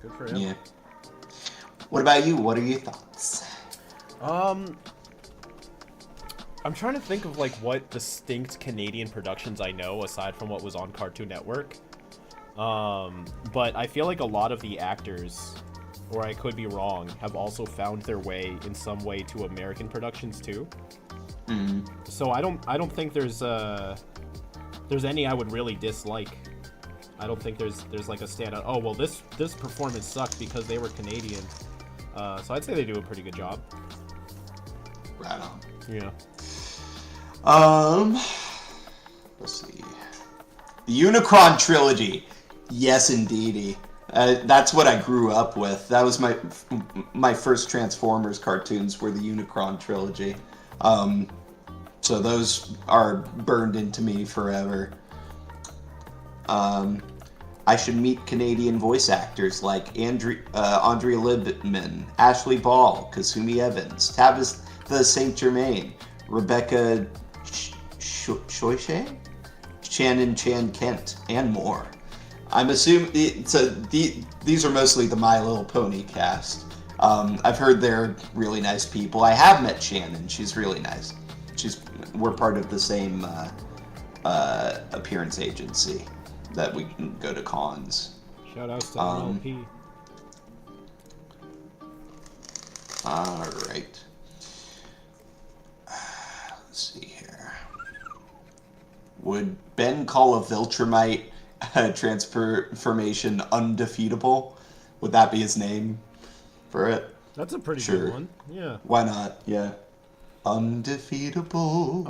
good for him. Yeah. What about you? What are your thoughts? I'm trying to think of like what distinct Canadian productions I know aside from what was on Cartoon Network. But I feel like a lot of the actors, or I could be wrong, have also found their way in some way to American productions too. Mm-hmm. So I don't think there's any I would really dislike. I don't think there's like a standout. Oh well, this performance sucked because they were Canadian. So I'd say they do a pretty good job. Right on. Yeah. Let's see. The Unicron trilogy. Yes, indeedy. That's what I grew up with. That was my first Transformers cartoons were the Unicron trilogy. So those are burned into me forever. I should meet Canadian voice actors like Andrea Libman, Ashley Ball, Kasumi Evans, Tabitha St. Germain, Rebecca Shoishe, Shannon Chan Kent, and more. I'm assuming these are mostly the My Little Pony cast. I've heard they're really nice people. I have met Shannon. She's really nice. We're part of the same appearance agency that we can go to cons. Shout out to MLP. All right. Let's see here. Would Ben call a Viltrumite transformation undefeatable? Would that be his name for it? That's a pretty good one. Yeah. Why not? Yeah. Undefeatable.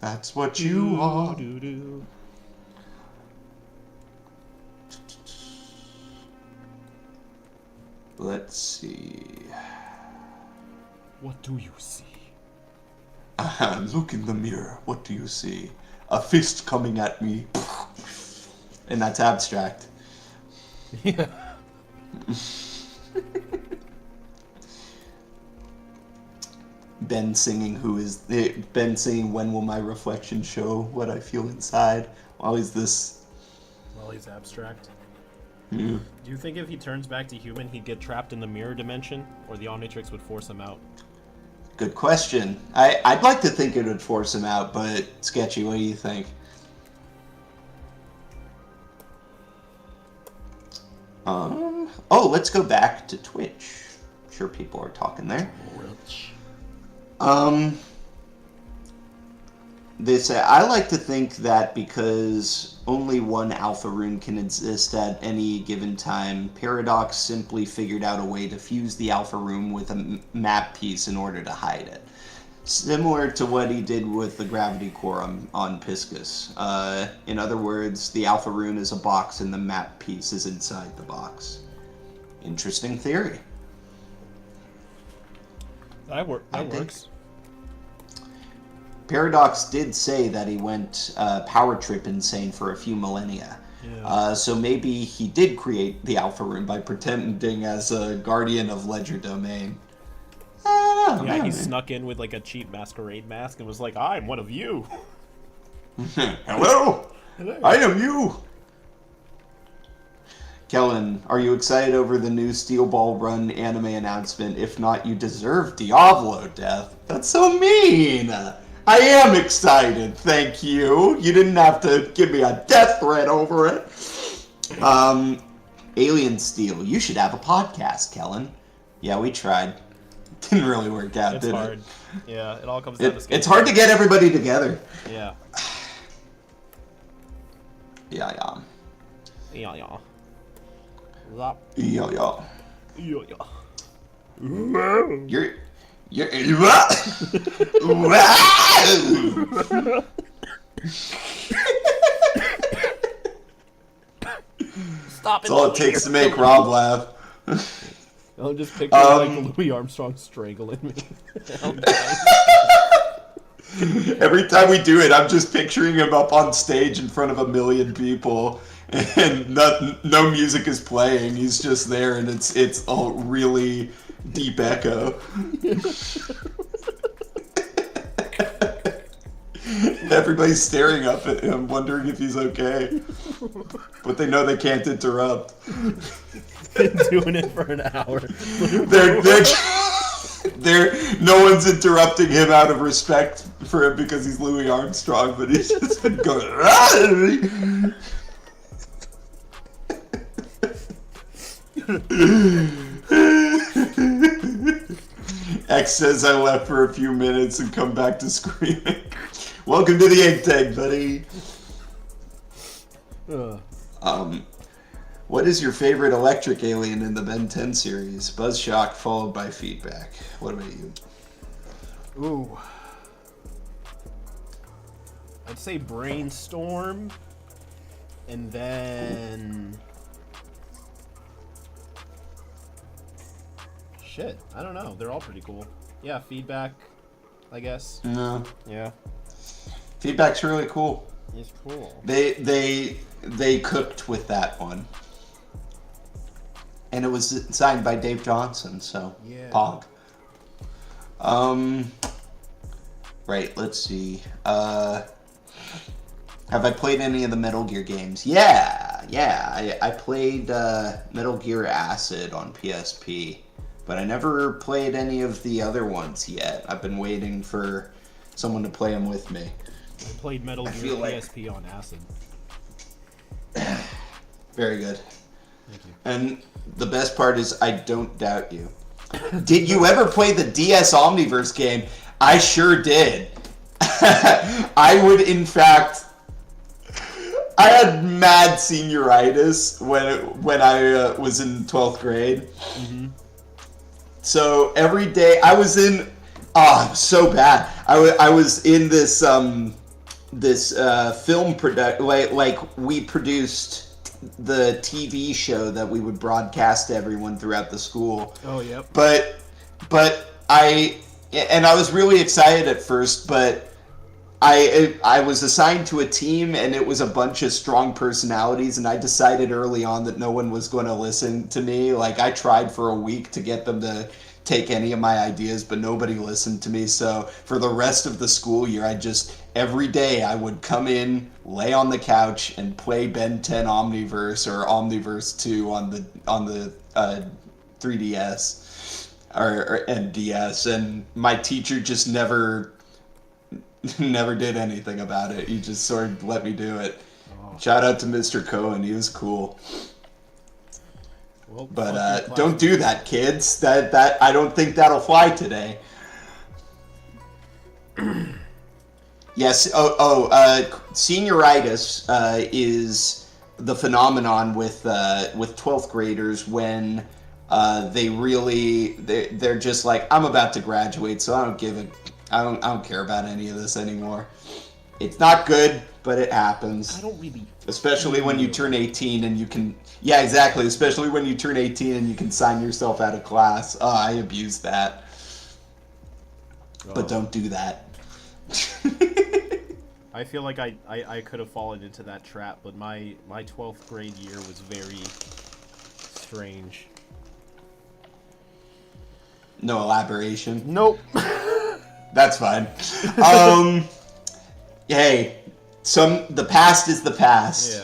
That's what you are. Let's see. What do you see? Look in the mirror. What do you see? A fist coming at me. And that's abstract. Yeah. Ben singing When Will My Reflection Show What I Feel Inside? While he's abstract. Yeah. Do you think if he turns back to human, he'd get trapped in the mirror dimension, or the Omnitrix would force him out? Good question. I'd like to think it would force him out, but Sketchy, what do you think? Let's go back to Twitch. I'm sure people are talking there. They say, I like to think that because only one alpha rune can exist at any given time, Paradox simply figured out a way to fuse the alpha rune with a map piece in order to hide it. Similar to what he did with the gravity core on Piscus. In other words, the alpha rune is a box and the map piece is inside the box. Interesting theory. That works. Paradox did say that he went power trip insane for a few millennia. Yeah. So maybe he did create the Alpha Rune by pretending as a guardian of Ledger Domain. Yeah, he snuck in with like a cheap masquerade mask and was like, "I'm one of you." Hello, I am you. Kellen, are you excited over the new Steel Ball Run anime announcement? If not, you deserve Diablo death. That's so mean. I am excited, thank you. You didn't have to give me a death threat over it. Alien Steel, you should have a podcast, Kellen. Yeah, we tried. Didn't really work out, It's did hard. it? Yeah, it all comes down to It's hard to get everybody together. Yeah. Yeah. Yeah. Yeah. Yeah. You're Stop it. That's all it takes to make Rob laugh. I'm just picturing like Louis Armstrong strangling me. Every time we do it, I'm just picturing him up on stage in front of 1 million people, and no music is playing. He's just there, and it's a really deep echo. Everybody's staring up at him, wondering if he's okay, but they know they can't interrupt. Been doing it for an hour. No one's interrupting him out of respect for him because he's Louis Armstrong, but he's just been going. X says I left for a few minutes and come back to screaming. Welcome to the egg tank, buddy. What is your favorite electric alien in the Ben 10 series? Buzzshock followed by feedback. What about you? Ooh. I'd say Brainstorm. And then... Shit, I don't know. They're all pretty cool. Yeah, feedback, I guess. No. Yeah. Feedback's really cool. It's cool. They cooked with that one. And it was signed by Dave Johnson, so yeah. Pog. Right, let's see. Have I played any of the Metal Gear games? Yeah. I played Metal Gear Acid on PSP, but I never played any of the other ones yet. I've been waiting for someone to play them with me. I played Metal Gear PSP on Acid. Very good. Thank you. And the best part is I don't doubt you. Did you ever play the DS Omniverse game? I sure did. I would, in fact... I had mad senioritis when I was in 12th grade. Mm-hmm. So every day I was in... Oh, it was so bad. I was in this film production... Like, we produced the TV show that we would broadcast to everyone throughout the school. Oh, yep. But I was really excited at first, but I was assigned to a team, and it was a bunch of strong personalities, and I decided early on that no one was going to listen to me. Like, I tried for a week to get them to take any of my ideas, but nobody listened to me. So for the rest of the school year, every day I would come in, lay on the couch, and play Ben 10 Omniverse or Omniverse 2 on the 3DS and DS, and my teacher just never did anything about it. He just sort of let me do it. Oh. Shout out to Mr. Cohen, he was cool. Well, but don't do that, kids. That I don't think that'll fly today. Yes. Senioritis is the phenomenon with 12th graders when they're just like, I'm about to graduate, so I don't care about any of this anymore. It's not good, but it happens. I don't really. Especially when you turn 18 and you can. Yeah, exactly. Especially when you turn 18 and you can sign yourself out of class. Oh, I abuse that. But don't do that. I feel like I could have fallen into that trap, but my 12th grade year was very strange. No elaboration? Nope. That's fine. Hey, the past is the past.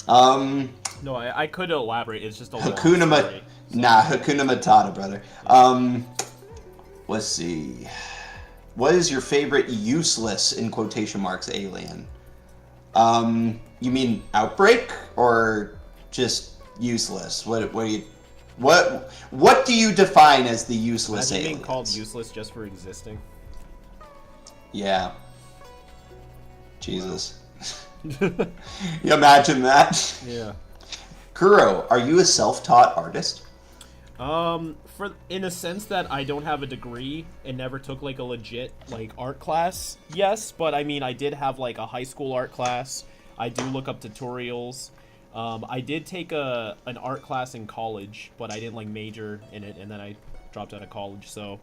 Yeah. No, I could elaborate. It's just a long story. Hakuna Matata, brother. Let's see. What is your favorite useless, in quotation marks, alien? You mean Outbreak or just useless? What do you define as the useless Imagine alien? being called useless just for existing. Yeah. Jesus. You imagine that? Yeah. Kuro, are you a self-taught artist? In a sense that I don't have a degree and never took like a legit like art class, yes, but I mean I did have like a high school art class. I do look up tutorials. I did take an art class in college, but I didn't like major in it, and then I dropped out of college. So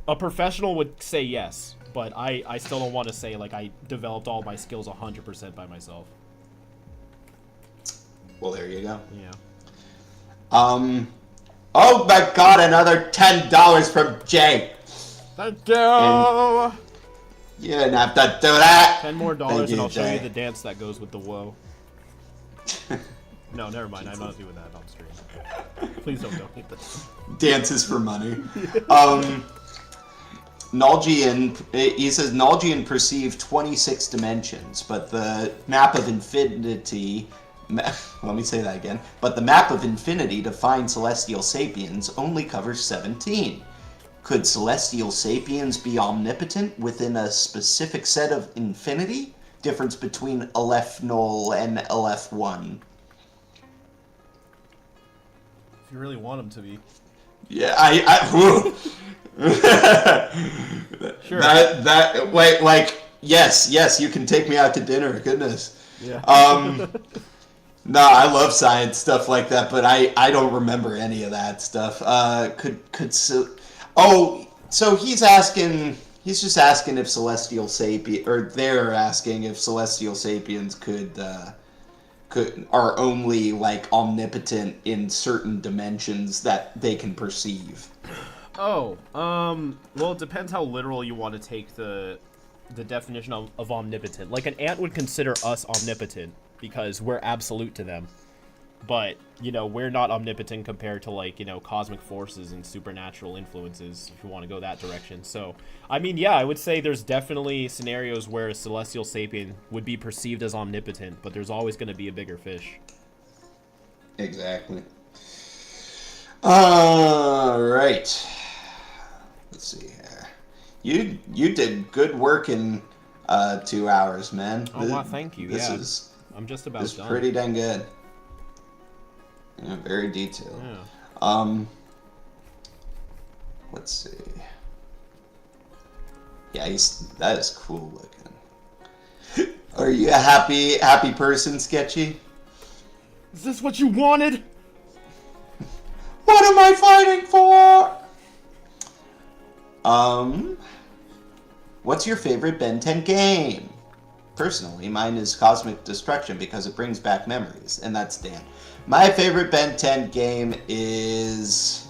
a professional would say yes, but I still don't want to say like I developed all my skills 100% by myself. Well, there you go. Yeah. Oh my God! Another $10 from Jay. Thank you. And you didn't have to do that. $10 more, and I'll Jay. show you the dance that goes with the whoa. No, never mind. I'm not doing that on stream. Please don't donate this. Dances for money. Nalgian, he says Nalgian perceived 26 dimensions, but the map of infinity. Let me say that again. But the map of infinity to find celestial sapiens only covers 17. Could celestial sapiens be omnipotent within a specific set of infinity? Difference between Aleph Null and Aleph 1. If you really want them to be. Yeah, Sure. Yes, you can take me out to dinner. Goodness. Yeah. No, I love science stuff like that, but I don't remember any of that stuff. So he's just asking if celestial sapiens, or they're asking if celestial sapiens are only like omnipotent in certain dimensions that they can perceive. Oh, well, it depends how literal you want to take the definition of omnipotent. Like, an ant would consider us omnipotent because we're absolute to them. But, we're not omnipotent compared to, like, cosmic forces and supernatural influences, if you want to go that direction. So, I mean, yeah, I would say there's definitely scenarios where a celestial sapien would be perceived as omnipotent, but there's always going to be a bigger fish. Exactly. All right. Let's see here. You did good work in 2 hours, man. Oh, wow, thank you. I'm just about done. Pretty dang good. Yeah, very detailed. Yeah. Let's see. Yeah, that is cool looking. Are you a happy person, Sketchy? Is this what you wanted? What am I fighting for? What's your favorite Ben 10 game? Personally, mine is Cosmic Destruction because it brings back memories, and that's Dan. My favorite Ben 10 game is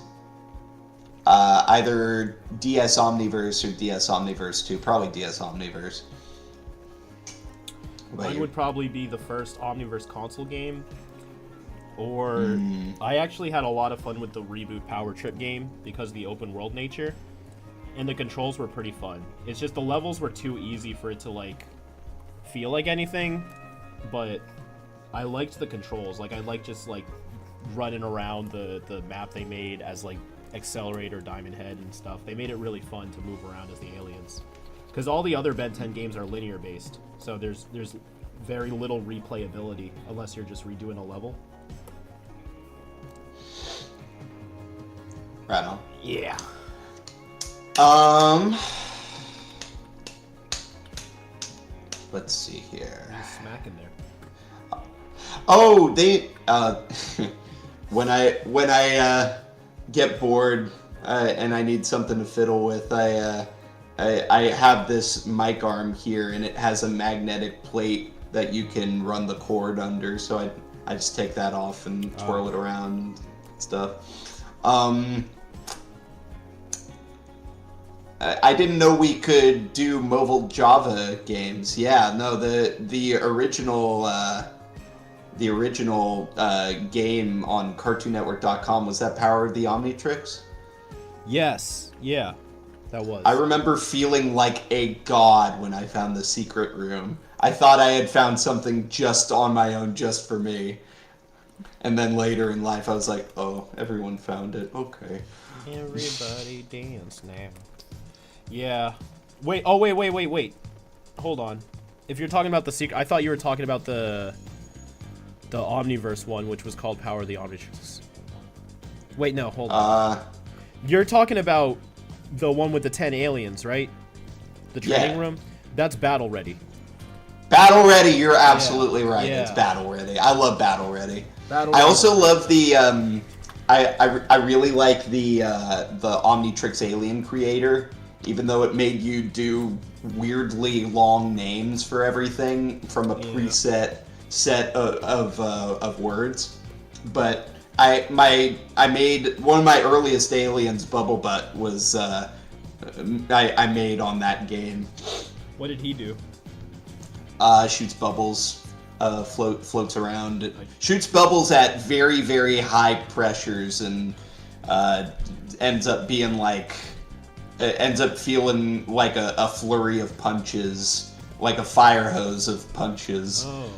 either DS Omniverse or DS Omniverse 2. Probably DS Omniverse. Mine would probably be the first Omniverse console game. Or I actually had a lot of fun with the Reboot Power Trip game because of the open world nature. And the controls were pretty fun. It's just the levels were too easy for it to, like, feel like anything. But I liked the controls. Like, I liked just, like, running around the map they made as, like, Accelerator, Diamond Head, and stuff. They made it really fun to move around as the aliens. Because all the other Ben 10 games are linear based. So there's very little replayability unless you're just redoing a level. Right on. Yeah. Let's see here. He's smacking there. Oh, they when I get bored and I need something to fiddle with, I I have this mic arm here, and it has a magnetic plate that you can run the cord under. So I just take that off and twirl it around and stuff. I didn't know we could do mobile Java games. Yeah, no, the original game on CartoonNetwork.com, was that Power of the Omnitrix? Yes, yeah, that was. I remember feeling like a god when I found the secret room. I thought I had found something just on my own, just for me. And then later in life, I was like, oh, everyone found it. Okay. Everybody dance now. Yeah. Wait. Oh, wait. Hold on. If you're talking about the secret, I thought you were talking about the Omniverse one, which was called Power of the Omnitrix. Wait, no, hold on. You're talking about the one with the 10 aliens, right? The training room? That's Battle Ready. Battle Ready, you're absolutely right. Yeah. It's Battle Ready. I love Battle Ready. I also love the I really like the Omnitrix Alien Creator, even though it made you do weirdly long names for everything from a preset set of words. But I made one of my earliest aliens, Bubble Butt, was I made on that game. What did he do? Shoots bubbles, floats around. It shoots bubbles at very, very high pressures, and ends up being like, ends up feeling like a flurry of punches, like a fire hose of punches. Oh,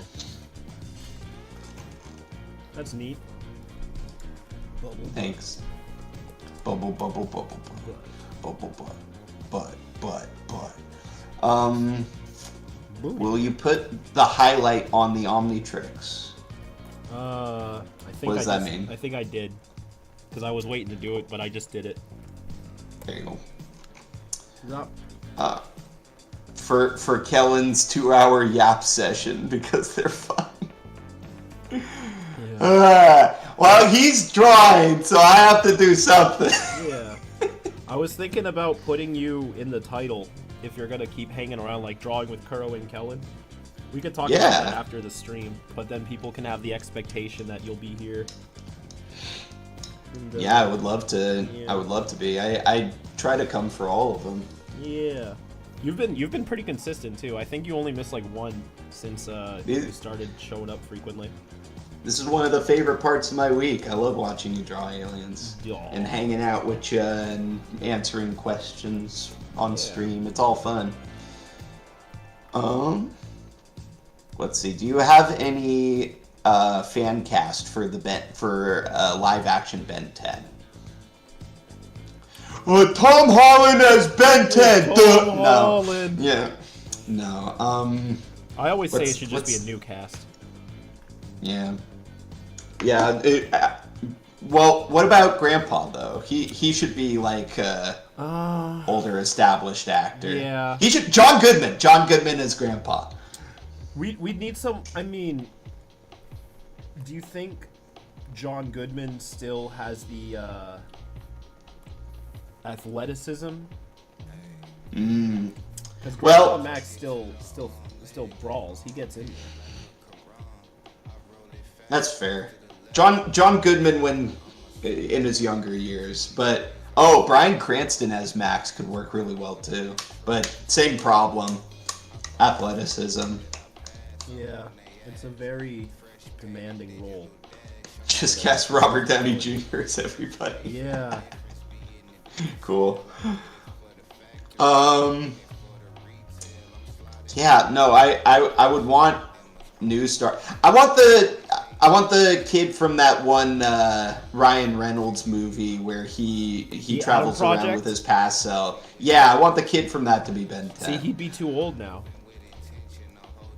that's neat. Bubble Thanks. Bubble, bubble, bubble, bubble, butt. Will you put the highlight on the Omnitrix? I think what does that mean? I think I did, because I was waiting to do it, but I just did it. There you go. Yep. For Kellen's 2-hour yap session, because they're fun. Yeah. Well, he's drawing, so I have to do something. Yeah. I was thinking about putting you in the title if you're gonna keep hanging around, like drawing with Kuro and Kellen. We could talk about that after the stream, but then people can have the expectation that you'll be here. Yeah, I would love to. Yeah. I would love to be. I try to come for all of them. Yeah. You've been pretty consistent too. I think you only missed like one since you started showing up frequently. This is one of the favorite parts of my week. I love watching you draw aliens and hanging out with you and answering questions on stream. It's all fun. Let's see. Do you have any fan cast for the live action Ben 10? Tom Holland as Ben 10. Tom Holland. Yeah. No. I always say it should just be a new cast. Yeah. Yeah. Well, what about Grandpa though? He should be like older established actor. Yeah. He should. John Goodman. John Goodman is Grandpa. We'd need some. I mean, do you think John Goodman still has the athleticism? Because Grandpa Max still brawls. He gets in there. That's fair. John Goodman when in his younger years, but Bryan Cranston as Max could work really well too. But same problem, athleticism. Yeah, it's a very demanding role. Just cast Robert Downey Jr. as everybody. Yeah. Cool. Yeah, no, I would want new star. I want the kid from that one Ryan Reynolds movie where he travels around with his past self. Yeah, I want the kid from that to be Ben 10. See, he'd be too old now.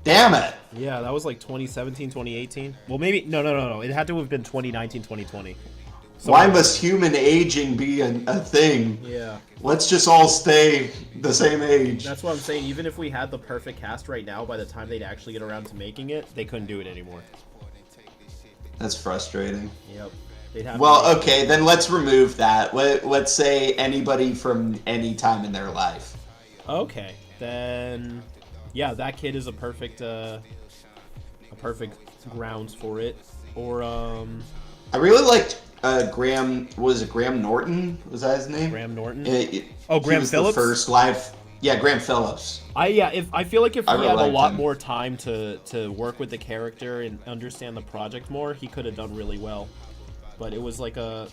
Damn it. Yeah, that was like 2017, 2018. Well, maybe no. It had to have been 2019, 2020. So why must human aging be a thing? Yeah. Let's just all stay the same age. That's what I'm saying. Even if we had the perfect cast right now, by the time they'd actually get around to making it, they couldn't do it anymore. That's frustrating. Yep. They'd have okay, then let's remove that. Let's say anybody from any time in their life. Okay, then yeah, that kid is a perfect grounds for it. Or I really liked Graham. Was it Graham Norton? Was that his name? Graham Norton. Graham Phillips. The first live. Yeah, Graham Phillips. I feel like if he had a lot him. more time to work with the character and understand the project more, he could have done really well. But it was like a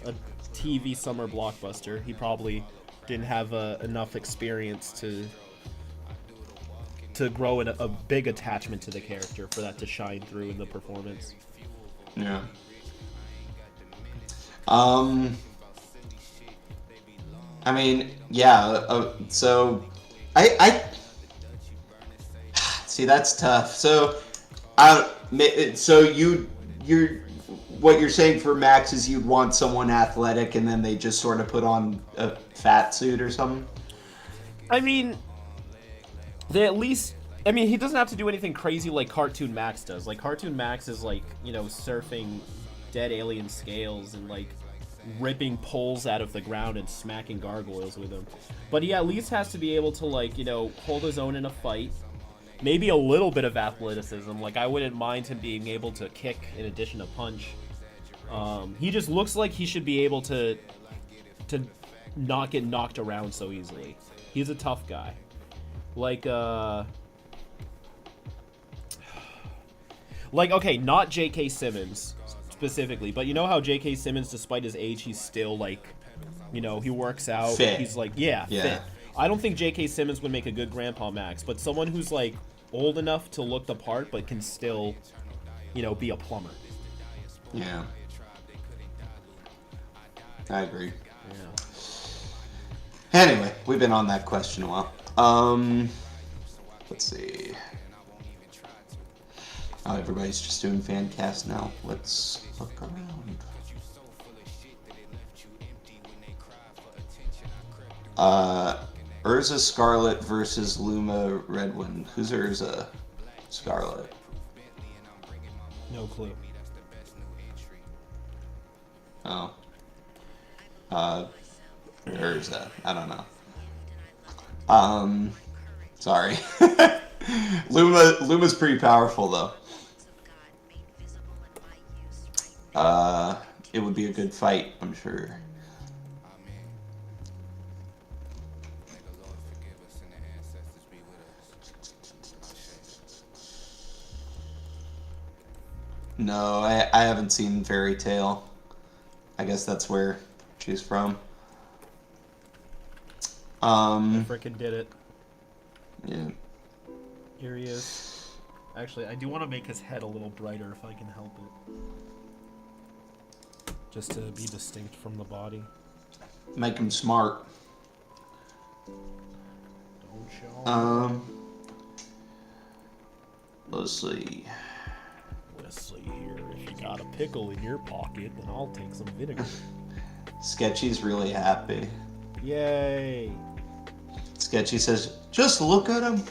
TV summer blockbuster. He probably didn't have enough experience to grow in a big attachment to the character for that to shine through in the performance. Yeah. I mean, yeah. So, I see that's tough. So, you're what you're saying for Max is you'd want someone athletic, and then they just sort of put on a fat suit or something. I mean, they at least. I mean, he doesn't have to do anything crazy like Cartoon Max does. Like Cartoon Max is like, you know, surfing dead alien scales and like ripping poles out of the ground and smacking gargoyles with them. But he at least has to be able to, like, you know, hold his own in a fight. Maybe a little bit of athleticism. Like, I wouldn't mind him being able to kick in addition to punch. He just looks like he should be able to not get knocked around so easily. He's a tough guy. Like, okay, not J.K. Simmons specifically, but you know how J.K. Simmons, despite his age, he's still, like, you know, he works out. Fit. He's like, yeah, fit. I don't think J.K. Simmons would make a good Grandpa Max, but someone who's, like, old enough to look the part, but can still, you know, be a plumber. Yeah. I agree. Yeah. Anyway, we've been on that question a while. Let's see. Oh, everybody's just doing fan cast now. Let's look around. Urza Scarlet versus Luma Redwind. Who's Urza Scarlet? No clue. Oh. Urza. I don't know. Sorry. Luma's pretty powerful though. It would be a good fight, I'm sure. No, I haven't seen Fairy Tail. I guess that's where she's from. I frickin' did it. Yeah. Here he is. Actually, I do want to make his head a little brighter if I can help it. Just to be distinct from the body. Make him smart. Don't show. Let's see. Let's see here. If you got a pickle in your pocket, then I'll take some vinegar. Sketchy's really happy. Yay! Sketchy says, "Just look at him.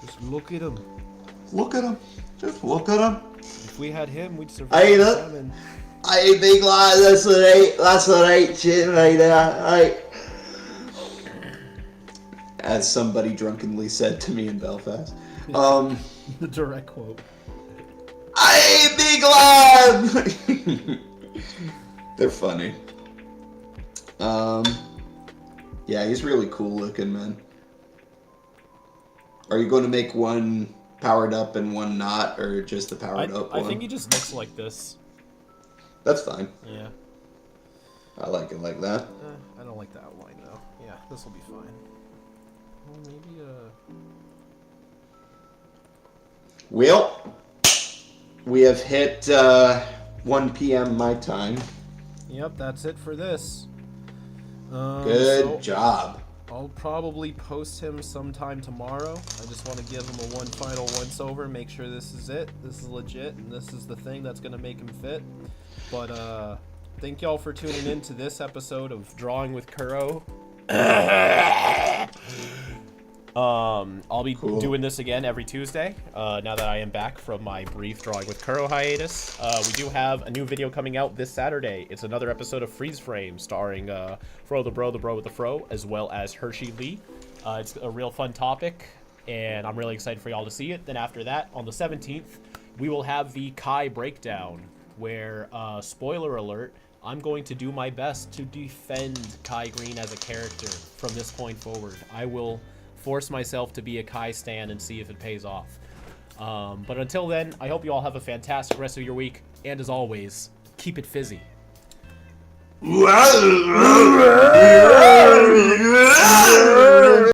Just look at him. Look at him. Just look at him." If we had him, we'd survive. Hey, look. Salmon. Hey, big lad, that's the right shit right there. Hey. As somebody drunkenly said to me in Belfast. The direct quote. Hey, big lad! They're funny. Yeah, he's really cool looking, man. Are you going to make one powered up and one not, or just the powered up one? I think he just looks like this. That's fine. Yeah. I like it like that. I don't like the outline though. Yeah, this will be fine. Well, maybe Well, we have hit 1 p.m. my time. Yep, that's it for this. Good job. I'll probably post him sometime tomorrow. I just want to give him a one final once over, make sure this is it, this is legit, and this is the thing that's going to make him fit. But thank y'all for tuning in to this episode of Drawing with Kuro. I'll be doing this again every Tuesday, now that I am back from my brief Drawing with Kuro hiatus. We do have a new video coming out this Saturday. It's another episode of Freeze Frame, starring Fro the Bro with the Fro, as well as Hershey Lee. It's a real fun topic, and I'm really excited for y'all to see it. Then after that, on the 17th, we will have the Kai Breakdown, where, spoiler alert, I'm going to do my best to defend Kai Green as a character from this point forward. I will force myself to be a Kai stan and see if it pays off. But until then, I hope you all have a fantastic rest of your week, and as always, keep it fizzy.